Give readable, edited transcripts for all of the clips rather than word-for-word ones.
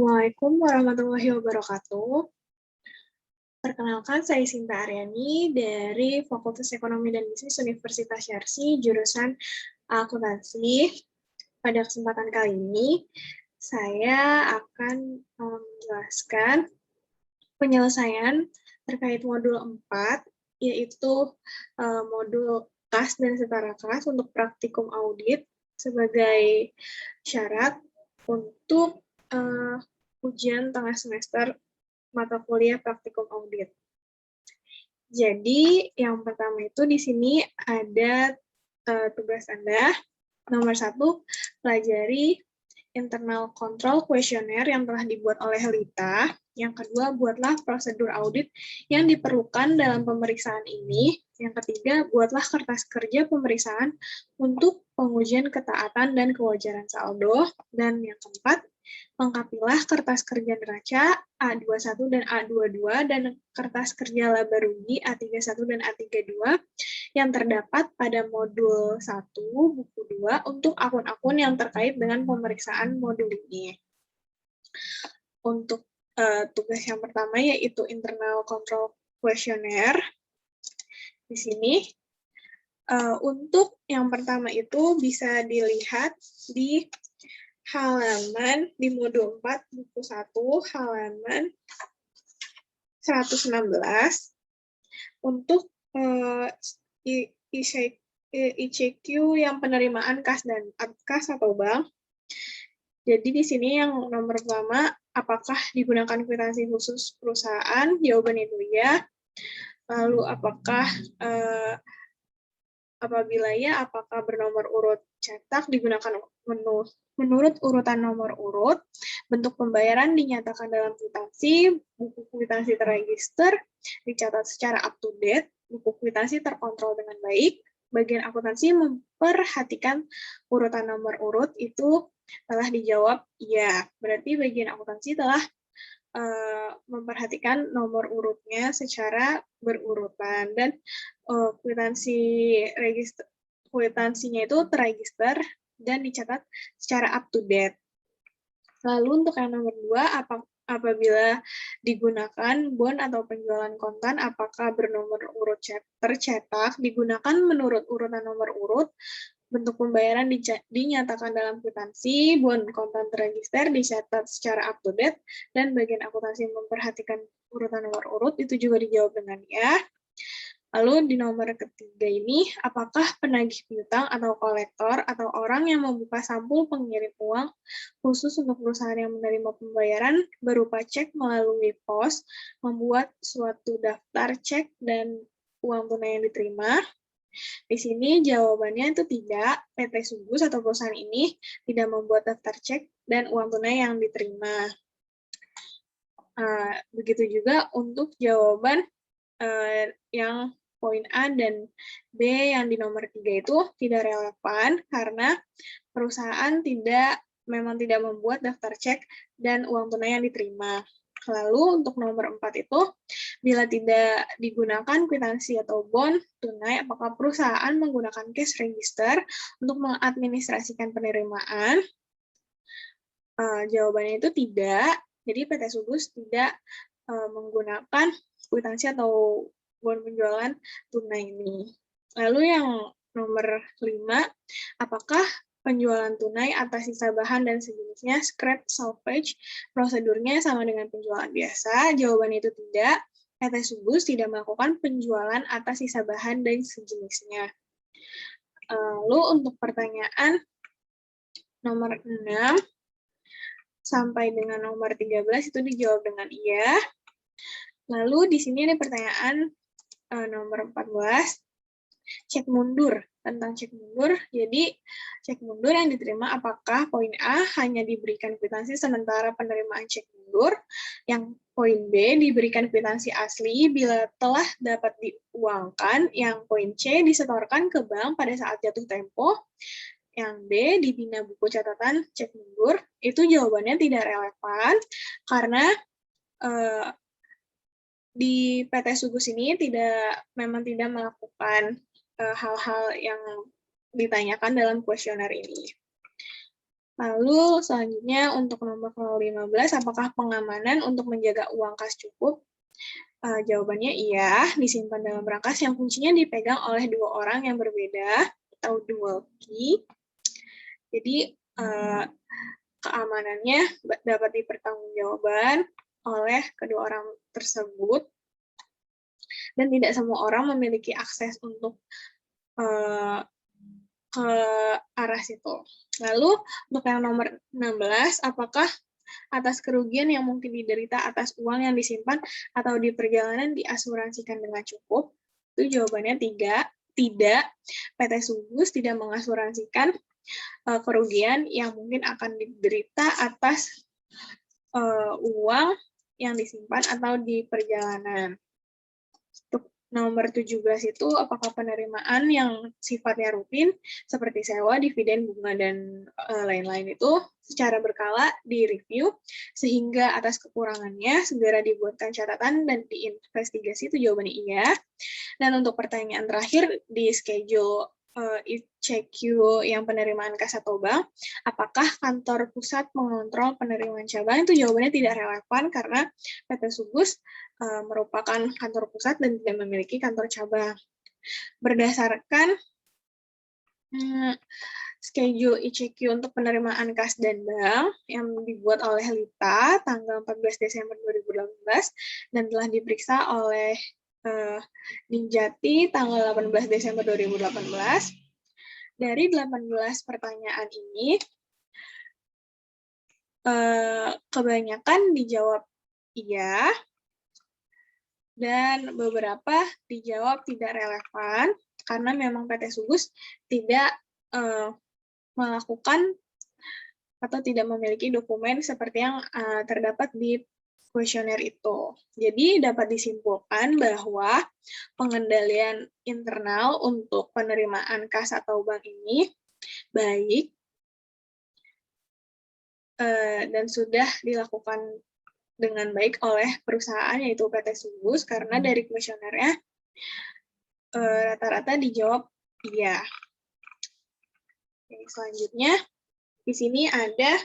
Assalamualaikum warahmatullahi wabarakatuh. Perkenalkan, saya Sinta Aryani dari Fakultas Ekonomi dan Bisnis Universitas Yarsi, jurusan Akuntansi. Pada kesempatan kali ini, saya akan menjelaskan penyelesaian terkait modul 4, yaitu modul kas dan setara kas untuk praktikum audit sebagai syarat untuk ujian tengah semester mata kuliah praktikum audit. Jadi, yang pertama itu di sini ada tugas Anda. Nomor 1, pelajari internal control questionnaire yang telah dibuat oleh Lita. Yang kedua, buatlah prosedur audit yang diperlukan dalam pemeriksaan ini. Yang ketiga, buatlah kertas kerja pemeriksaan untuk pengujian ketaatan dan kewajaran saldo. Dan yang keempat, lengkapilah kertas kerja neraca A21 dan A22 dan kertas kerja laba rugi A31 dan A32 yang terdapat pada modul 1, buku 2 untuk akun-akun yang terkait dengan pemeriksaan modul ini. Untuk tugas yang pertama yaitu internal control questionnaire. Di sini untuk yang pertama itu bisa dilihat di halaman di modul 4 buku 1 halaman 116 untuk ICQ yang penerimaan kas dan kas atau bank. Jadi di sini yang nomor pertama, apakah digunakan kwitansi khusus perusahaan? Jawaban itu ya. Lalu apakah apabila ya, apakah bernomor urut cetak digunakan menurut urutan nomor urut, bentuk pembayaran dinyatakan dalam kwitansi, buku kwitansi terregister, dicatat secara up-to-date, buku kwitansi terkontrol dengan baik, bagian akuntansi memperhatikan urutan nomor urut itu telah dijawab ya. Berarti bagian akuntansi telah memperhatikan nomor urutnya secara berurutan dan kwitansinya itu terregister dan dicatat secara up to date. Lalu untuk yang nomor 2, apabila digunakan bon atau penjualan kontan, apakah bernomor urut tercetak digunakan menurut urutan nomor urut, bentuk pembayaran dinyatakan dalam kwitansi, bon kontan terregister, dicatat secara up to date, dan bagian akuntansi memperhatikan urutan nomor urut, itu juga dijawab dengan ya. Lalu di nomor ketiga ini, apakah penagih piutang atau kolektor atau orang yang membuka sampul pengirim uang khusus untuk perusahaan yang menerima pembayaran berupa cek melalui pos, membuat suatu daftar cek dan uang tunai yang diterima? Di sini jawabannya itu tidak. PT Subus atau perusahaan ini tidak membuat daftar cek dan uang tunai yang diterima. Begitu juga untuk jawaban yang poin A dan B yang di nomor 3 itu tidak relevan karena perusahaan memang tidak membuat daftar cek dan uang tunai yang diterima. Lalu untuk nomor 4 itu, bila tidak digunakan kwitansi atau bon tunai, apakah perusahaan menggunakan cash register untuk mengadministrasikan penerimaan? Jawabannya itu tidak. Jadi PT Subus tidak menggunakan kwitansi atau bon penjualan tunai ini. Lalu yang nomor 5, apakah penjualan tunai atas sisa bahan dan sejenisnya, scrap salvage, prosedurnya sama dengan penjualan biasa? Jawaban itu tidak. PT Subus tidak melakukan penjualan atas sisa bahan dan sejenisnya. Lalu untuk pertanyaan nomor 6 sampai dengan nomor 13 itu dijawab dengan iya. Lalu di sini ada pertanyaan nomor 14. Cek mundur, tentang cek mundur. Jadi, cek mundur yang diterima apakah poin A hanya diberikan kwitansi sementara penerimaan cek mundur, yang poin B diberikan kwitansi asli bila telah dapat diuangkan, yang poin C disetorkan ke bank pada saat jatuh tempo, yang D dibina buku catatan cek mundur. Itu jawabannya tidak relevan karena di PT Subus ini memang tidak melakukan hal-hal yang ditanyakan dalam kuesioner ini. Lalu selanjutnya untuk nomor 15, apakah pengamanan untuk menjaga uang kas cukup? Jawabannya iya, disimpan dalam berangkas yang kuncinya dipegang oleh dua orang yang berbeda atau dual key. Jadi keamanannya dapat dipertanggungjawabkan oleh kedua orang tersebut dan tidak semua orang memiliki akses untuk ke arah situ. Lalu untuk yang nomor 16, apakah atas kerugian yang mungkin diderita atas uang yang disimpan atau di perjalanan diasuransikan dengan cukup? Itu jawabannya tidak. PT Subus tidak mengasuransikan kerugian yang mungkin akan diderita atas uang yang disimpan atau di perjalanan. Untuk nomor 17 itu apakah penerimaan yang sifatnya rutin seperti sewa, dividen, bunga, dan lain-lain itu secara berkala direview sehingga atas kekurangannya segera dibuatkan catatan dan diinvestigasi, itu jawabannya iya. Dan untuk pertanyaan terakhir di schedule ICQ yang penerimaan kas atau bank, apakah kantor pusat mengontrol penerimaan cabang? Itu jawabannya tidak relevan karena PT Subus merupakan kantor pusat dan tidak memiliki kantor cabang. Berdasarkan schedule ICQ untuk penerimaan kas dan bank yang dibuat oleh Lita tanggal 14 Desember 2018 dan telah diperiksa oleh Dinjati tanggal 18 Desember 2018. Dari 18 pertanyaan ini, kebanyakan dijawab iya, dan beberapa dijawab tidak relevan, karena memang PT Subus tidak melakukan atau tidak memiliki dokumen seperti yang terdapat di kuesioner itu. Jadi dapat disimpulkan bahwa pengendalian internal untuk penerimaan kas atau bank ini baik dan sudah dilakukan dengan baik oleh perusahaan yaitu PT Subus karena dari kuesionernya rata-rata dijawab iya. Oke, selanjutnya di sini ada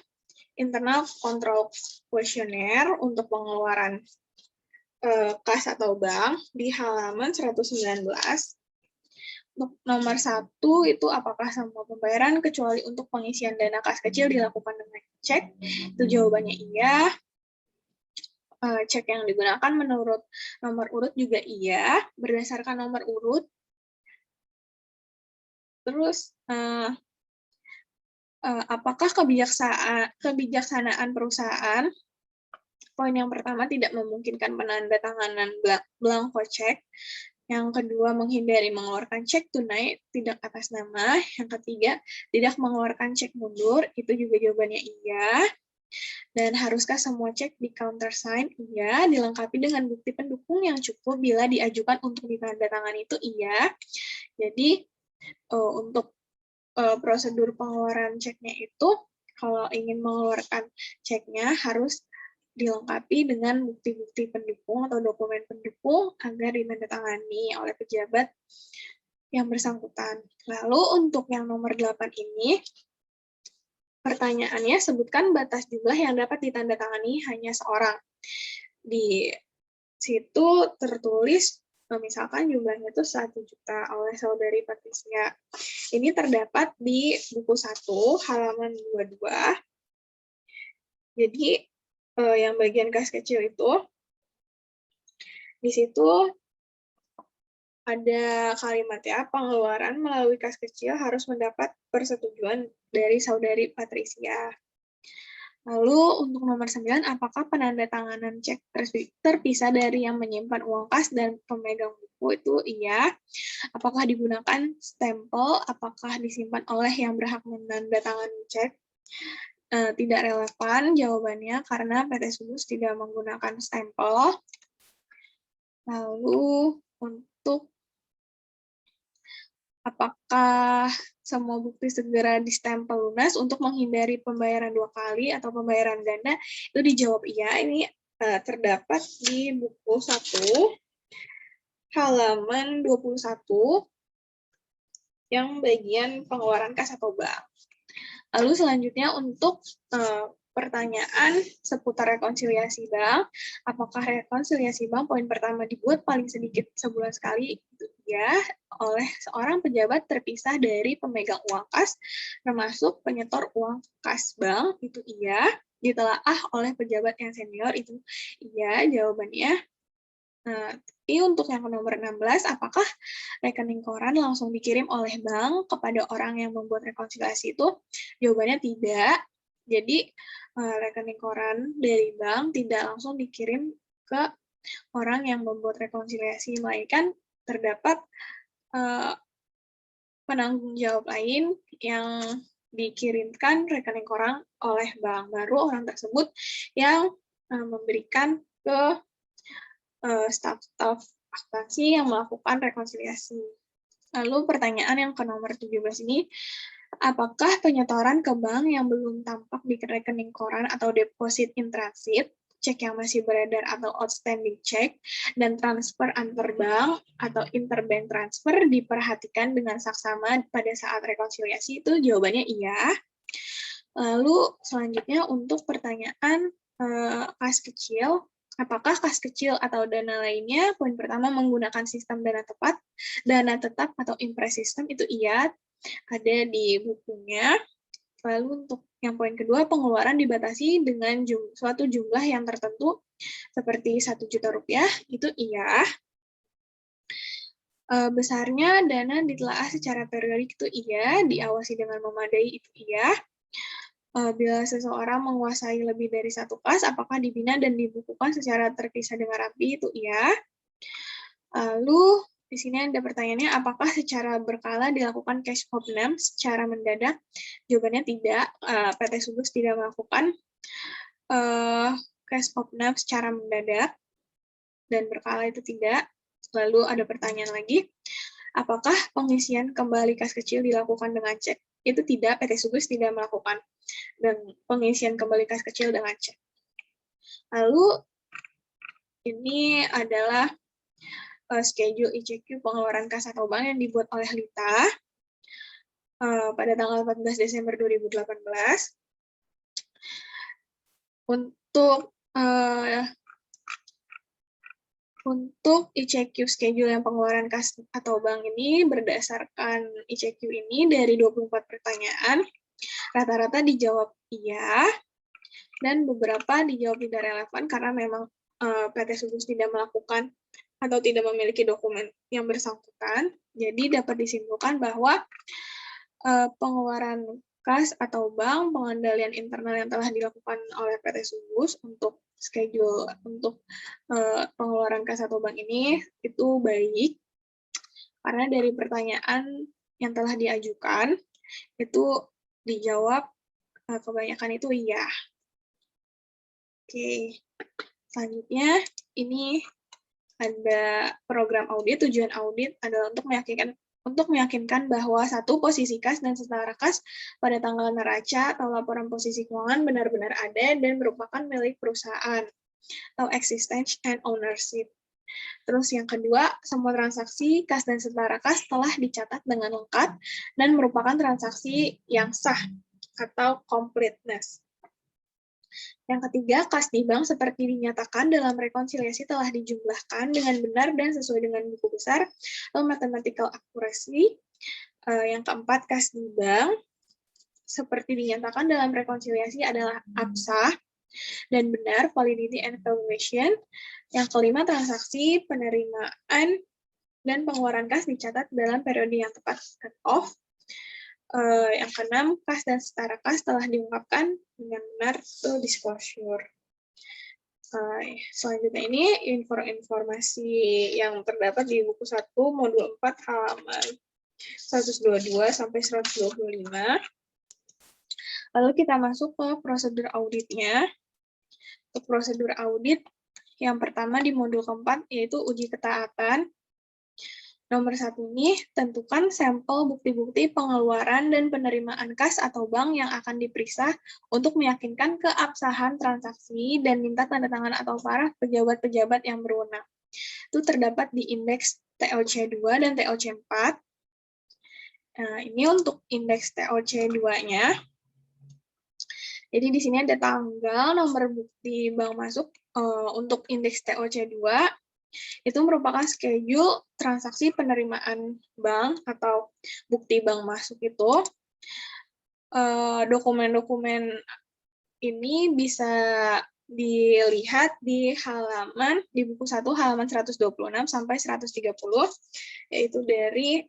internal control questionnaire untuk pengeluaran kas atau bank di halaman 119. Untuk nomor 1 itu apakah semua pembayaran kecuali untuk pengisian dana kas kecil dilakukan dengan cek? Itu jawabannya iya. Cek yang digunakan menurut nomor urut juga iya, berdasarkan nomor urut. Terus apakah kebijaksanaan perusahaan? Poin yang pertama, tidak memungkinkan penandatanganan blanko cek. Yang kedua, menghindari mengeluarkan cek tunai tidak atas nama. Yang ketiga, tidak mengeluarkan cek mundur. Itu juga jawabannya iya. Dan haruskah semua cek di countersign? Iya. Dilengkapi dengan bukti pendukung yang cukup bila diajukan untuk ditandatangani itu iya. Jadi, untuk prosedur pengeluaran ceknya itu, kalau ingin mengeluarkan ceknya harus dilengkapi dengan bukti-bukti pendukung atau dokumen pendukung agar ditandatangani oleh pejabat yang bersangkutan. Lalu untuk yang nomor 8 ini, pertanyaannya sebutkan batas jumlah yang dapat ditandatangani hanya seorang. Di situ tertulis misalkan jumlahnya itu 1 juta oleh saudari Patricia. Ini terdapat di buku 1 halaman 22. Jadi yang bagian kas kecil itu, di situ ada kalimat ya, pengeluaran melalui kas kecil harus mendapat persetujuan dari saudari Patricia. Lalu untuk nomor 9, apakah penandatanganan cek terpisah dari yang menyimpan uang kas dan pemegang buku? Itu iya. Apakah digunakan stempel? Apakah disimpan oleh yang berhak menandatangani cek? Tidak relevan jawabannya karena PT Subus tidak menggunakan stempel. Lalu untuk apakah semua bukti segera distempel lunas untuk menghindari pembayaran 2 kali atau pembayaran ganda? Itu dijawab iya. Ini terdapat di buku 1 halaman 21 yang bagian pengeluaran kas atau bank. Lalu selanjutnya untuk pertanyaan seputar rekonsiliasi bank. Apakah rekonsiliasi bank poin pertama dibuat paling sedikit sebulan sekali? Itu ya, oleh seorang pejabat terpisah dari pemegang uang kas, termasuk penyetor uang kas bank, itu iya. Ditelaah oleh pejabat yang senior, itu iya jawabannya. Nah, tapi untuk yang nomor 16, apakah rekening koran langsung dikirim oleh bank kepada orang yang membuat rekonsiliasi itu? Jawabannya tidak. Jadi, rekening koran dari bank tidak langsung dikirim ke orang yang membuat rekonsiliasi, melainkan terdapat penanggung jawab lain yang dikirimkan rekening koran oleh bank. Baru orang tersebut yang memberikan ke staf-staf akuntansi yang melakukan rekonsiliasi. Lalu pertanyaan yang ke nomor 17 ini, apakah penyetoran ke bank yang belum tampak di rekening koran atau deposit in transit, cek yang masih beredar atau outstanding check, dan transfer antar bank atau interbank transfer diperhatikan dengan saksama pada saat rekonsiliasi? Itu jawabannya iya. Lalu selanjutnya untuk pertanyaan kas kecil, apakah kas kecil atau dana lainnya? Poin pertama menggunakan sistem dana tepat, dana tetap atau impress system, itu iya, ada di bukunya. Lalu untuk yang poin kedua, pengeluaran dibatasi dengan suatu jumlah yang tertentu, seperti 1 juta rupiah, itu iya. Besarnya dana ditelaah secara periodik, itu iya, diawasi dengan memadai, itu iya. Bila seseorang menguasai lebih dari satu kas, apakah dibina dan dibukukan secara terpisah dengan rapi? Itu iya. Lalu, di sini ada pertanyaannya, apakah secara berkala dilakukan cash opname secara mendadak? Jawabannya tidak. PT Subus tidak melakukan cash opname secara mendadak, dan berkala itu tidak. Lalu ada pertanyaan lagi, apakah pengisian kembali kas kecil dilakukan dengan cek? Itu tidak, PT Subus tidak melakukan dan pengisian kembali kas kecil dengan cek. Lalu ini adalah schedule ICQ pengeluaran kas atau bank yang dibuat oleh Lita pada tanggal 14 Desember 2018. Untuk ICQ schedule yang pengeluaran kas atau bank ini berdasarkan ICQ ini dari 24 pertanyaan, rata-rata dijawab iya, dan beberapa dijawab tidak relevan karena memang PT Subus tidak melakukan atau tidak memiliki dokumen yang bersangkutan. Jadi dapat disimpulkan bahwa pengeluaran kas atau bank, pengendalian internal yang telah dilakukan oleh PT Subus untuk schedule untuk pengeluaran kas atau bank ini itu baik, karena dari pertanyaan yang telah diajukan itu dijawab kebanyakan itu iya. Oke, selanjutnya ini ada program audit. Tujuan audit adalah untuk meyakinkan bahwa satu, posisi kas dan setara kas pada tanggal neraca atau laporan posisi keuangan benar-benar ada dan merupakan milik perusahaan atau existence and ownership. Terus yang kedua, semua transaksi kas dan setara kas telah dicatat dengan lengkap dan merupakan transaksi yang sah atau completeness. Yang ketiga, kas di bank seperti dinyatakan dalam rekonsiliasi telah dijumlahkan dengan benar dan sesuai dengan buku besar atau mathematical accuracy. Yang keempat, kas di bank seperti dinyatakan dalam rekonsiliasi adalah absah dan benar, validity and valuation. Yang kelima, transaksi, penerimaan, dan pengeluaran kas dicatat dalam periode yang tepat, cut off. Yang keenam, kas dan setara kas telah diungkapkan dengan benar, to disclosure. Selanjutnya ini informasi yang terdapat di buku 1, modul 4, halaman 122 sampai 125. Lalu kita masuk ke prosedur auditnya. Untuk prosedur audit, yang pertama di modul keempat, yaitu uji ketaatan. Nomor 1 ini, tentukan sampel bukti-bukti pengeluaran dan penerimaan kas atau bank yang akan diperiksa untuk meyakinkan keabsahan transaksi dan minta tanda tangan atau paraf pejabat-pejabat yang berwenang. Itu terdapat di indeks TOC 2 dan TOC 4. Nah, ini untuk indeks TOC 2-nya. Jadi di sini ada tanggal, nomor bukti bank masuk untuk indeks TOC2, itu merupakan schedule transaksi penerimaan bank atau bukti bank masuk itu. Dokumen-dokumen ini bisa dilihat di buku 1 halaman 126 sampai 130, yaitu dari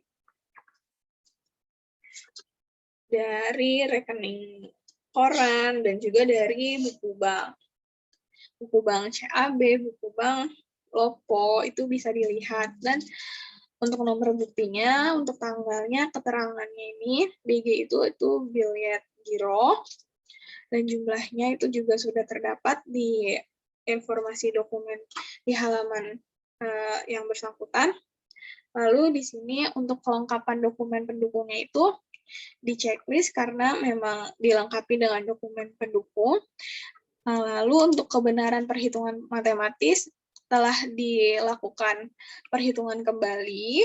rekening koran dan juga dari buku bank CAB, buku bank Lopo, itu bisa dilihat. Dan untuk nomor buktinya, untuk tanggalnya, keterangannya ini, BG itu biliet giro, dan jumlahnya itu juga sudah terdapat di informasi dokumen di halaman yang bersangkutan. Lalu di sini untuk kelengkapan dokumen pendukungnya itu di checklist karena memang dilengkapi dengan dokumen pendukung. Lalu untuk kebenaran perhitungan matematis telah dilakukan perhitungan kembali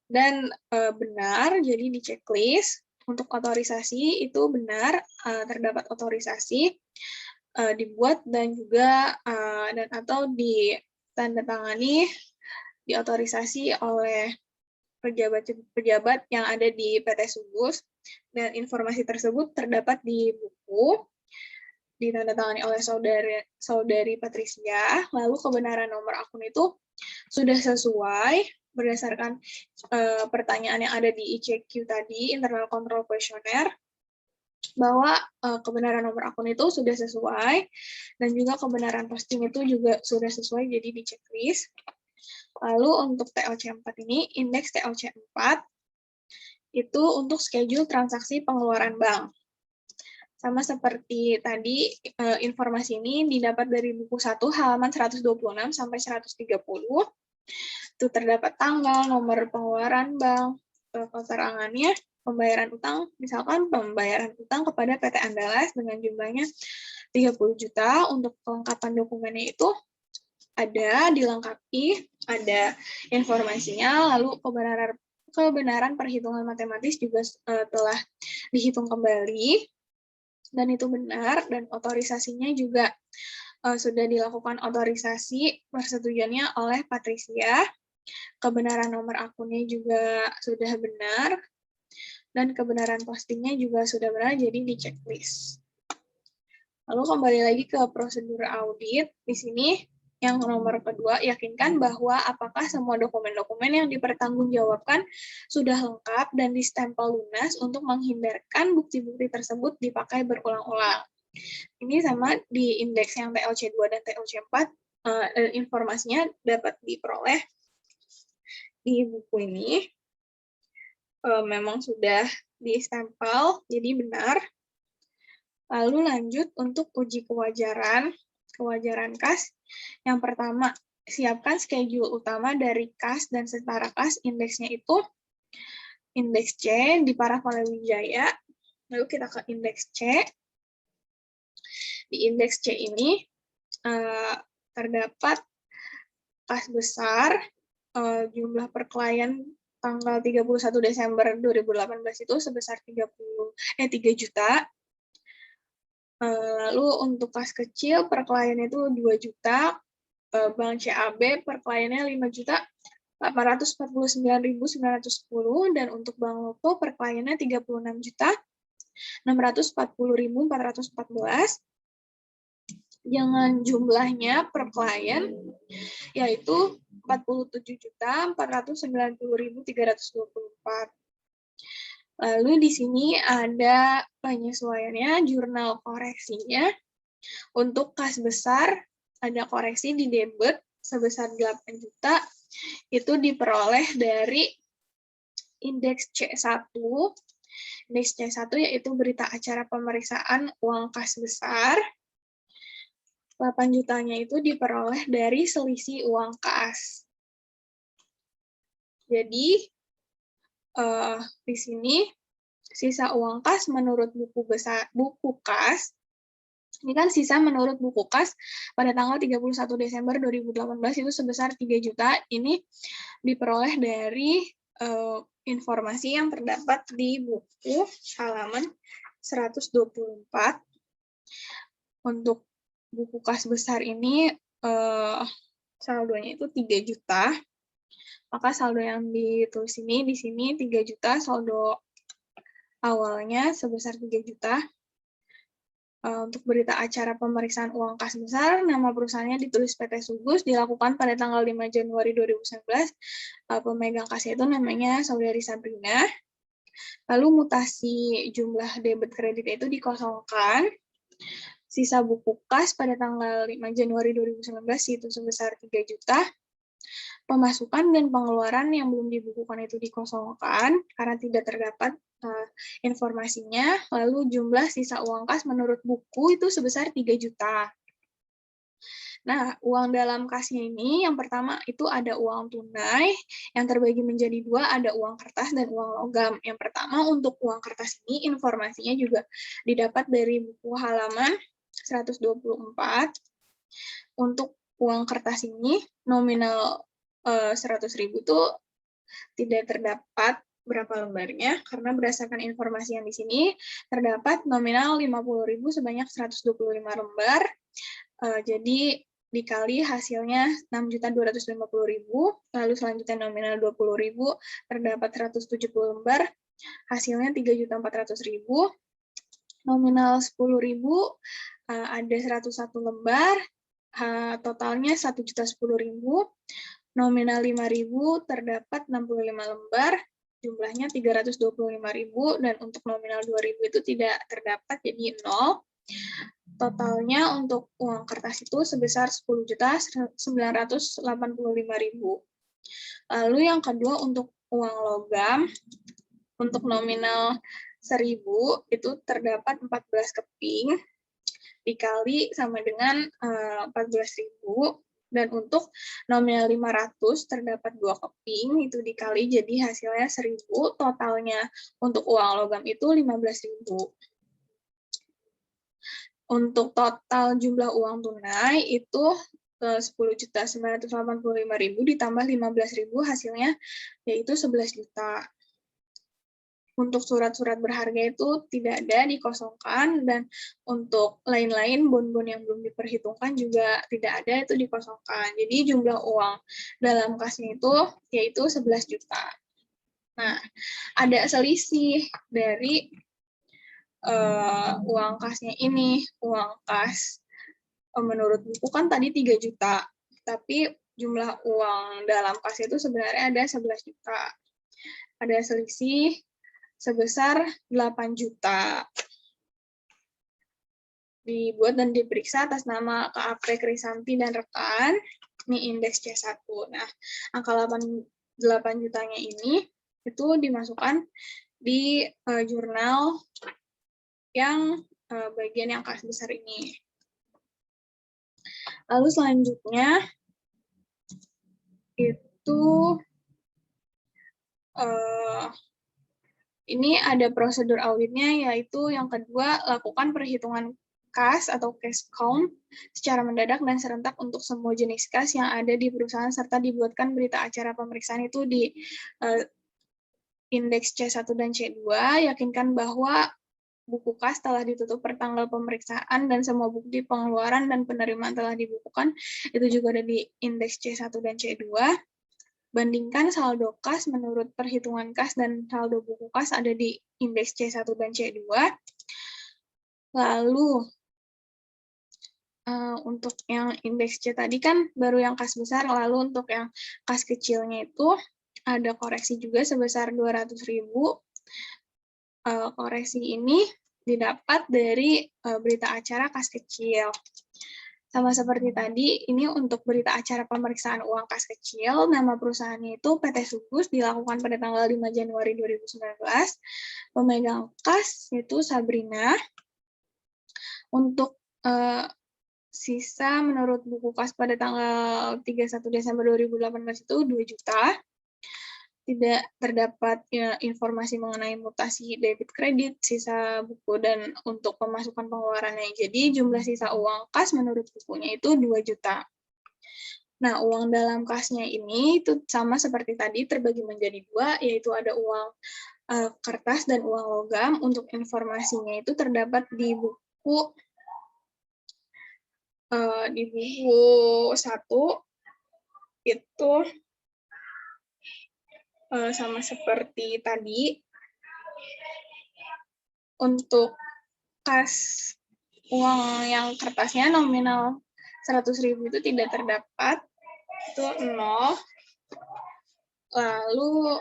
dan benar, jadi di checklist. Untuk otorisasi itu benar, terdapat otorisasi dibuat dan juga dan atau ditandatangani, diotorisasi oleh pejabat yang ada di PT Subus, dan informasi tersebut terdapat di buku, ditandatangani oleh saudari Patricia. Lalu kebenaran nomor akun itu sudah sesuai berdasarkan pertanyaan yang ada di ICQ tadi, internal control questionnaire, bahwa kebenaran nomor akun itu sudah sesuai, dan juga kebenaran posting itu juga sudah sesuai, jadi di checklist. Lalu untuk TOC4 ini, indeks TOC4 itu untuk schedule transaksi pengeluaran bank. Sama seperti tadi, informasi ini didapat dari buku 1 halaman 126 sampai 130. Itu terdapat tanggal, nomor pengeluaran bank, keterangannya, pembayaran utang, misalkan pembayaran utang kepada PT Andalas dengan jumlahnya 30 juta, untuk kelengkapan dokumennya itu ada dilengkapi, ada informasinya, lalu kebenaran perhitungan matematis juga telah dihitung kembali, dan itu benar, dan otorisasinya juga sudah dilakukan otorisasi persetujuannya oleh Patricia. Kebenaran nomor akunnya juga sudah benar, dan kebenaran postingnya juga sudah benar, jadi di checklist. Lalu kembali lagi ke prosedur audit. Di sini yang nomor kedua, yakinkan bahwa apakah semua dokumen-dokumen yang dipertanggungjawabkan sudah lengkap dan distempel lunas untuk menghindarkan bukti-bukti tersebut dipakai berulang-ulang. Ini sama di indeks yang TOC2 dan TOC4, informasinya dapat diperoleh di buku ini. Memang sudah distempel, jadi benar. Lalu lanjut untuk uji kewajaran kas. Yang pertama, siapkan schedule utama dari kas dan setara kas. Indeksnya itu indeks C di Paravala Wijaya. Lalu kita ke indeks C. Di indeks C ini terdapat kas besar, jumlah per klien tanggal 31 Desember 2018 itu sebesar 3 juta. Lalu untuk kas kecil per klien itu 2 juta, Bank CAB per kliennya 5.849.910, dan untuk Bank Lopo per kliennya 36.640.414. Dengan jumlahnya per klien yaitu 47.490.324. Lalu di sini ada penyesuaiannya, jurnal koreksinya. Untuk kas besar, ada koreksi di debit sebesar 8 juta, itu diperoleh dari indeks C1. Indeks C1 yaitu berita acara pemeriksaan uang kas besar. 8 jutanya itu diperoleh dari selisih uang kas. Jadi, di sini sisa uang kas menurut buku kas, ini kan sisa menurut buku kas pada tanggal 31 Desember 2018 itu sebesar 3 juta. Ini diperoleh dari informasi yang terdapat di buku halaman 124. Untuk buku kas besar ini saldonya itu 3 juta. Maka saldo yang ditulis ini di sini 3 juta, saldo awalnya sebesar 3 juta. Untuk berita acara pemeriksaan uang kas besar, nama perusahaannya ditulis PT Sugus, dilakukan pada tanggal 5 Januari 2019. Pemegang kasnya itu namanya Saudari Sabrina. Lalu mutasi jumlah debit kredit itu dikosongkan. Sisa buku kas pada tanggal 5 Januari 2019 itu sebesar 3 juta. Pemasukan dan pengeluaran yang belum dibukukan itu dikosongkan karena tidak terdapat informasinya. Lalu jumlah sisa uang kas menurut buku itu sebesar 3 juta. Nah, uang dalam kasnya ini yang pertama itu ada uang tunai yang terbagi menjadi 2, ada uang kertas dan uang logam. Yang pertama untuk uang kertas ini informasinya juga didapat dari buku halaman 124. Untuk uang kertas ini nominal 100.000 itu tidak terdapat berapa lembarnya karena berdasarkan informasi yang di sini terdapat nominal 50.000 sebanyak 125 lembar. Jadi dikali hasilnya 6.250.000, lalu selanjutnya nominal 20.000 terdapat 170 lembar, hasilnya 3.400.000. Nominal 10.000 ada 101 lembar, totalnya 1.010.000. Nominal 5.000 terdapat 65 lembar, jumlahnya 325.000, dan untuk nominal 2.000 itu tidak terdapat, jadi 0. Totalnya untuk uang kertas itu sebesar 10.985.000. Lalu yang kedua untuk uang logam, untuk nominal 1.000 itu terdapat 14 keping, dikali sama dengan 14.000. Dan untuk nominal 500 terdapat 2 keping, itu dikali jadi hasilnya 1.000, totalnya untuk uang logam itu 15.000. Untuk total jumlah uang tunai itu 10.985.000 ditambah 15.000, hasilnya yaitu 11 juta. Untuk surat-surat berharga itu tidak ada, dikosongkan, dan untuk lain-lain bon-bon yang belum diperhitungkan juga tidak ada, itu dikosongkan. Jadi jumlah uang dalam kasnya itu yaitu 11 juta. Nah, ada selisih dari uang kasnya ini. Uang kas menurut buku kan tadi 3 juta, tapi jumlah uang dalam kas itu sebenarnya ada 11 juta. Ada selisih sebesar 8 juta. Dibuat dan diperiksa atas nama KAP Krisanti dan rekan, ini indeks C1. Nah, angka 8 jutanya ini itu dimasukkan di jurnal yang bagian yang kas besar ini. Lalu selanjutnya itu ini ada prosedur auditnya, yaitu yang kedua, lakukan perhitungan kas atau cash count secara mendadak dan serentak untuk semua jenis kas yang ada di perusahaan, serta dibuatkan berita acara pemeriksaan itu di indeks C1 dan C2. Yakinkan bahwa buku kas telah ditutup per tanggal pemeriksaan dan semua bukti pengeluaran dan penerimaan telah dibukukan. Itu juga ada di indeks C1 dan C2. Bandingkan saldo kas menurut perhitungan kas dan saldo buku kas ada di indeks C1 dan C2. Lalu, untuk yang indeks C tadi kan baru yang kas besar, lalu untuk yang kas kecilnya itu ada koreksi juga sebesar 200.000. Koreksi ini didapat dari berita acara kas kecil. Sama seperti tadi, ini untuk berita acara pemeriksaan uang kas kecil, nama perusahaannya itu PT Sugus, dilakukan pada tanggal 5 Januari 2019. Pemegang kas itu Sabrina. Untuk sisa menurut buku kas pada tanggal 31 Desember 2018 itu 2 juta. Tidak terdapat informasi mengenai mutasi debit kredit, sisa buku, dan untuk pemasukan pengeluarannya. Jadi jumlah sisa uang kas menurut bukunya itu 2 juta. Nah, uang dalam kasnya ini itu sama seperti tadi terbagi menjadi 2, yaitu ada uang kertas dan uang logam. Untuk informasinya itu terdapat di buku 1 itu sama seperti tadi. Untuk kas uang yang kertasnya nominal 100.000 itu tidak terdapat, itu 0. Lalu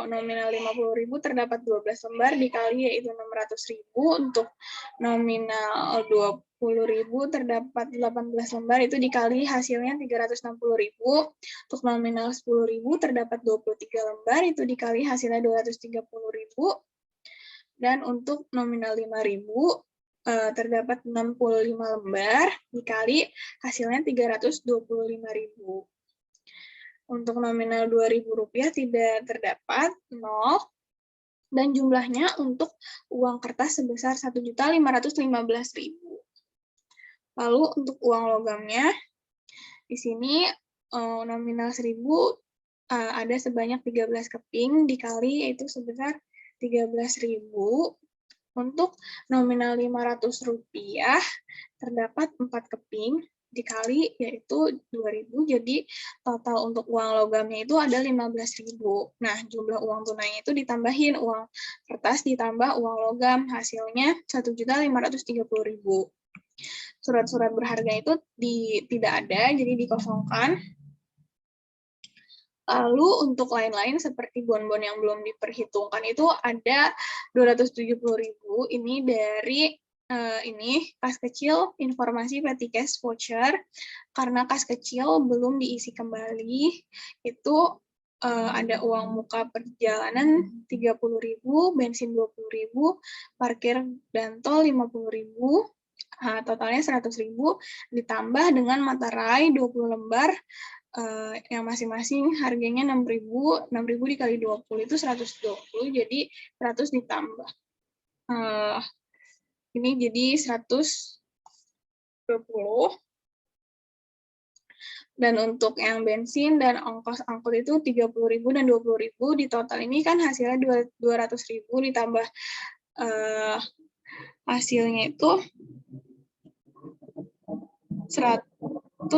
nominal 50.000 terdapat 12 lembar dikali yaitu 600.000. Untuk nominal 20.000 terdapat 18 lembar, itu dikali hasilnya 360.000. Untuk nominal 10.000 terdapat 23 lembar, itu dikali hasilnya 230.000. Dan untuk nominal 5.000 terdapat 65 lembar dikali hasilnya 325.000. Untuk nominal Rp2.000 tidak terdapat 0, dan jumlahnya untuk uang kertas sebesar 1.515.000. Lalu untuk uang logamnya, di sini nominal 1.000 ada sebanyak 13 keping dikali yaitu sebesar 13.000. Untuk nominal Rp500 terdapat 4 keping dikali yaitu 2.000, jadi total untuk uang logamnya itu ada 15.000. Nah, jumlah uang tunainya itu ditambahin uang kertas ditambah uang logam, hasilnya 1.530.000. Surat-surat berharga itu tidak ada, jadi dikosongkan. Lalu untuk lain-lain seperti bon-bon yang belum diperhitungkan itu ada 270.000. Ini dari kas kecil informasi petty cash voucher. Karena kas kecil belum diisi kembali, itu ada uang muka perjalanan 30.000, bensin 20.000, parkir dan tol 50.000. Totalnya 100.000 ditambah dengan materai 20 lembar yang masing-masing harganya 6.000 dikali 20 itu 120, jadi 100 ditambah. Ini jadi 120. Dan untuk yang bensin dan ongkos angkut itu 30.000 dan 20.000, di total ini kan hasilnya 200.000 ditambah hasilnya itu 150.000.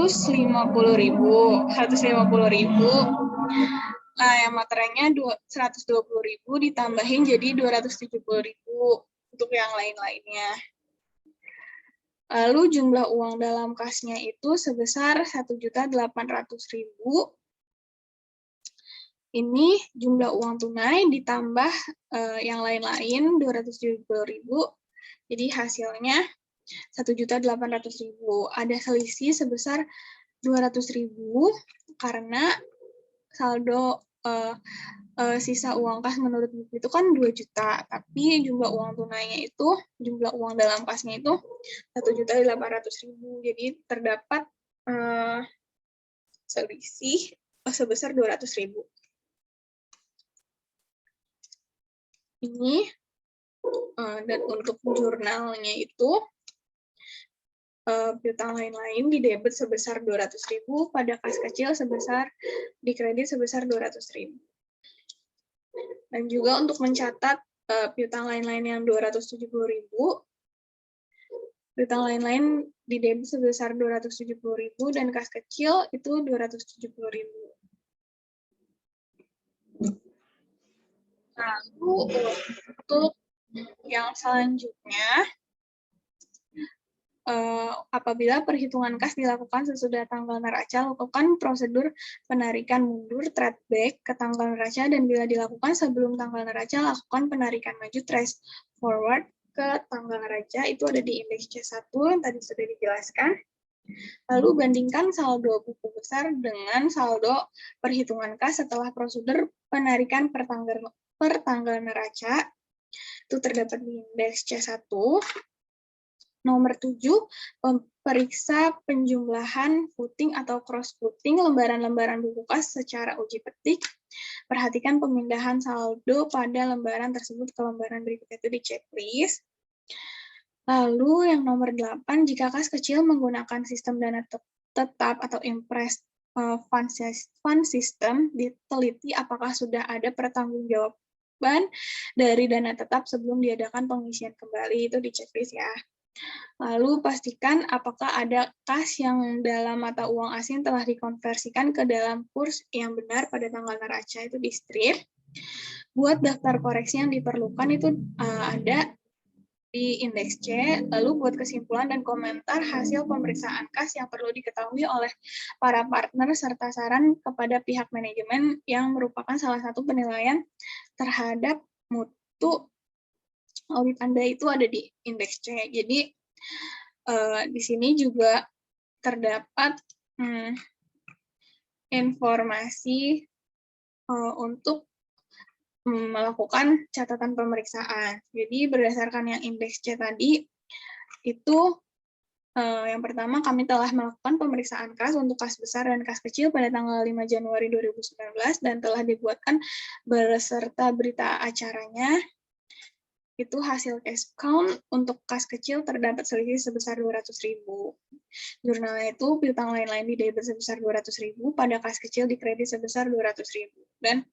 Nah, yang materainya 120.000 ditambahin jadi 270.000 untuk yang lain-lainnya. Lalu jumlah uang dalam kasnya itu sebesar 1.800.000. Ini jumlah uang tunai ditambah yang lain-lain 270.000. Jadi hasilnya 1.800.000. Ada selisih sebesar 200.000 karena saldo sisa uang kas menurut buku itu kan 2 juta, tapi jumlah uang tunainya itu, jumlah uang dalam kasnya itu 1.800.000. Jadi terdapat selisih sebesar 200.000. Ini dan untuk jurnalnya itu piutang lain-lain di debit sebesar 200.000, pada kas kecil sebesar di kredit sebesar 200.000. Dan juga untuk mencatat piutang lain-lain yang 270.000, piutang lain-lain di debit sebesar 270.000 dan kas kecil itu 270.000. Lalu untuk yang selanjutnya, apabila perhitungan kas dilakukan sesudah tanggal neraca, lakukan prosedur penarikan mundur (trade back) ke tanggal neraca, dan bila dilakukan sebelum tanggal neraca, lakukan penarikan maju (trace forward) ke tanggal neraca. Itu ada di indeks C1 yang tadi sudah dijelaskan. Lalu bandingkan saldo buku besar dengan saldo perhitungan kas setelah prosedur penarikan per tanggal neraca. Itu terdapat di indeks C1. Nomor 7, periksa penjumlahan footing atau cross footing lembaran-lembaran buku kas secara uji petik. Perhatikan pemindahan saldo pada lembaran tersebut ke lembaran berikutnya, itu di checklist. Lalu yang nomor 8, jika kas kecil menggunakan sistem dana tetap atau impress fund system, diteliti apakah sudah ada pertanggungjawab beban dari dana tetap sebelum diadakan pengisian kembali, itu di checklist ya. Lalu pastikan apakah ada kas yang dalam mata uang asing telah dikonversikan ke dalam kurs yang benar pada tanggal neraca, itu di strip. Buat daftar koreksi yang diperlukan itu ada di indeks C, lalu buat kesimpulan dan komentar hasil pemeriksaan kas yang perlu diketahui oleh para partner serta saran kepada pihak manajemen yang merupakan salah satu penilaian terhadap mutu audit Anda itu ada di indeks C. Jadi di sini juga terdapat informasi untuk melakukan catatan pemeriksaan. Jadi berdasarkan yang indeks C tadi, itu yang pertama kami telah melakukan pemeriksaan kas untuk kas besar dan kas kecil pada tanggal 5 Januari 2019 dan telah dibuatkan beserta berita acaranya. Itu hasil cash count untuk kas kecil terdapat selisih sebesar 200.000. Jurnalnya itu piutang lain-lain di debit sebesar 200.000, pada kas kecil di kredit sebesar 200.000. Dan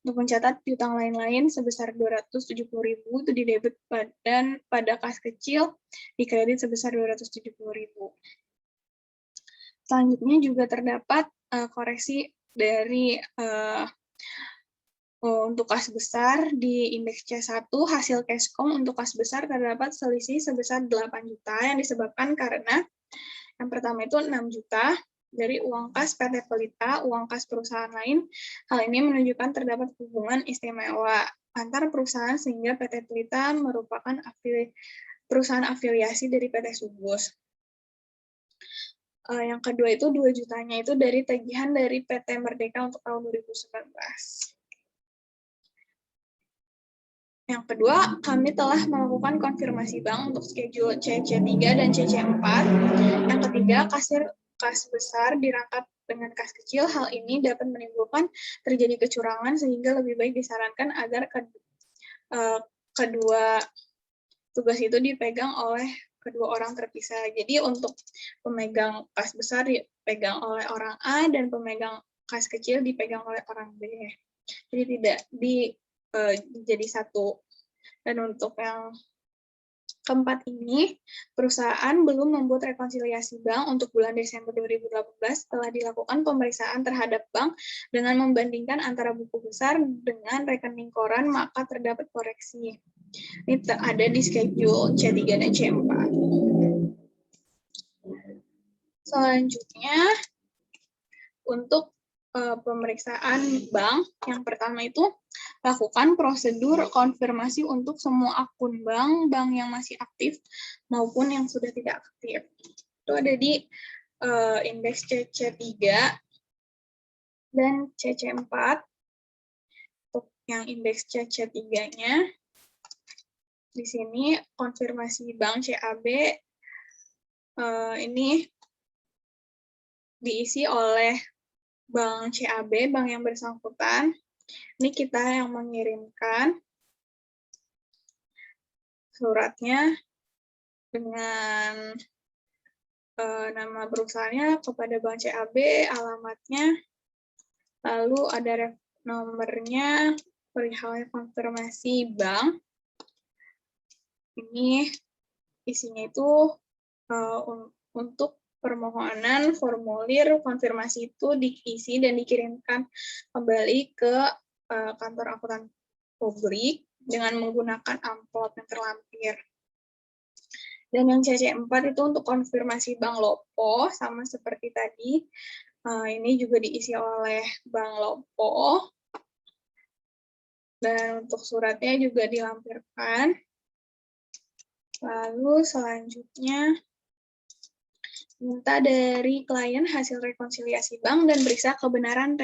untuk mencatat piutang lain-lain sebesar 270.000 itu di debit dan pada kas kecil di kredit sebesar 270.000. Selanjutnya juga terdapat koreksi dari untuk kas besar di indeks C1, hasil cashcom untuk kas besar terdapat selisih sebesar 8 juta yang disebabkan karena yang pertama itu 6 juta dari uang kas PT Pelita, uang kas perusahaan lain. Hal ini menunjukkan terdapat hubungan istimewa antar perusahaan sehingga PT Pelita merupakan perusahaan afiliasi dari PT Subus. Yang kedua itu 2 jutanya itu dari tagihan dari PT Merdeka untuk tahun 2019. Yang kedua, kami telah melakukan konfirmasi bank untuk schedule CC3 dan CC4. Yang ketiga, kas besar dirangkap dengan kas kecil. Hal ini dapat menimbulkan terjadi kecurangan sehingga lebih baik disarankan agar kedua tugas itu dipegang oleh kedua orang terpisah. Jadi untuk pemegang kas besar dipegang oleh orang A dan pemegang kas kecil dipegang oleh orang B. Jadi tidak jadi satu. Dan untuk yang keempat ini, perusahaan belum membuat rekonsiliasi bank untuk bulan Desember 2018 setelah dilakukan pemeriksaan terhadap bank dengan membandingkan antara buku besar dengan rekening koran, maka terdapat koreksi. Ini ada di schedule C3 dan C4. Selanjutnya, untuk pemeriksaan bank, yang pertama itu lakukan prosedur konfirmasi untuk semua akun bank yang masih aktif maupun yang sudah tidak aktif. Itu ada di indeks CC3 dan CC4. Untuk yang indeks CC3-nya, di sini konfirmasi bank CAB ini diisi oleh bank CAB, bank yang bersangkutan. Ini kita yang mengirimkan suratnya dengan nama perusahaannya kepada bank CAB, alamatnya, lalu ada nomornya, perihal konfirmasi bank. Ini isinya itu untuk permohonan formulir konfirmasi itu diisi dan dikirimkan kembali ke kantor akuntan publik dengan menggunakan amplop yang terlampir. Dan yang CC4 itu untuk konfirmasi Bank Lopo, sama seperti tadi. Ini juga diisi oleh Bank Lopo. Dan untuk suratnya juga dilampirkan. Lalu selanjutnya, minta dari klien hasil rekonsiliasi bank dan periksa kebenaran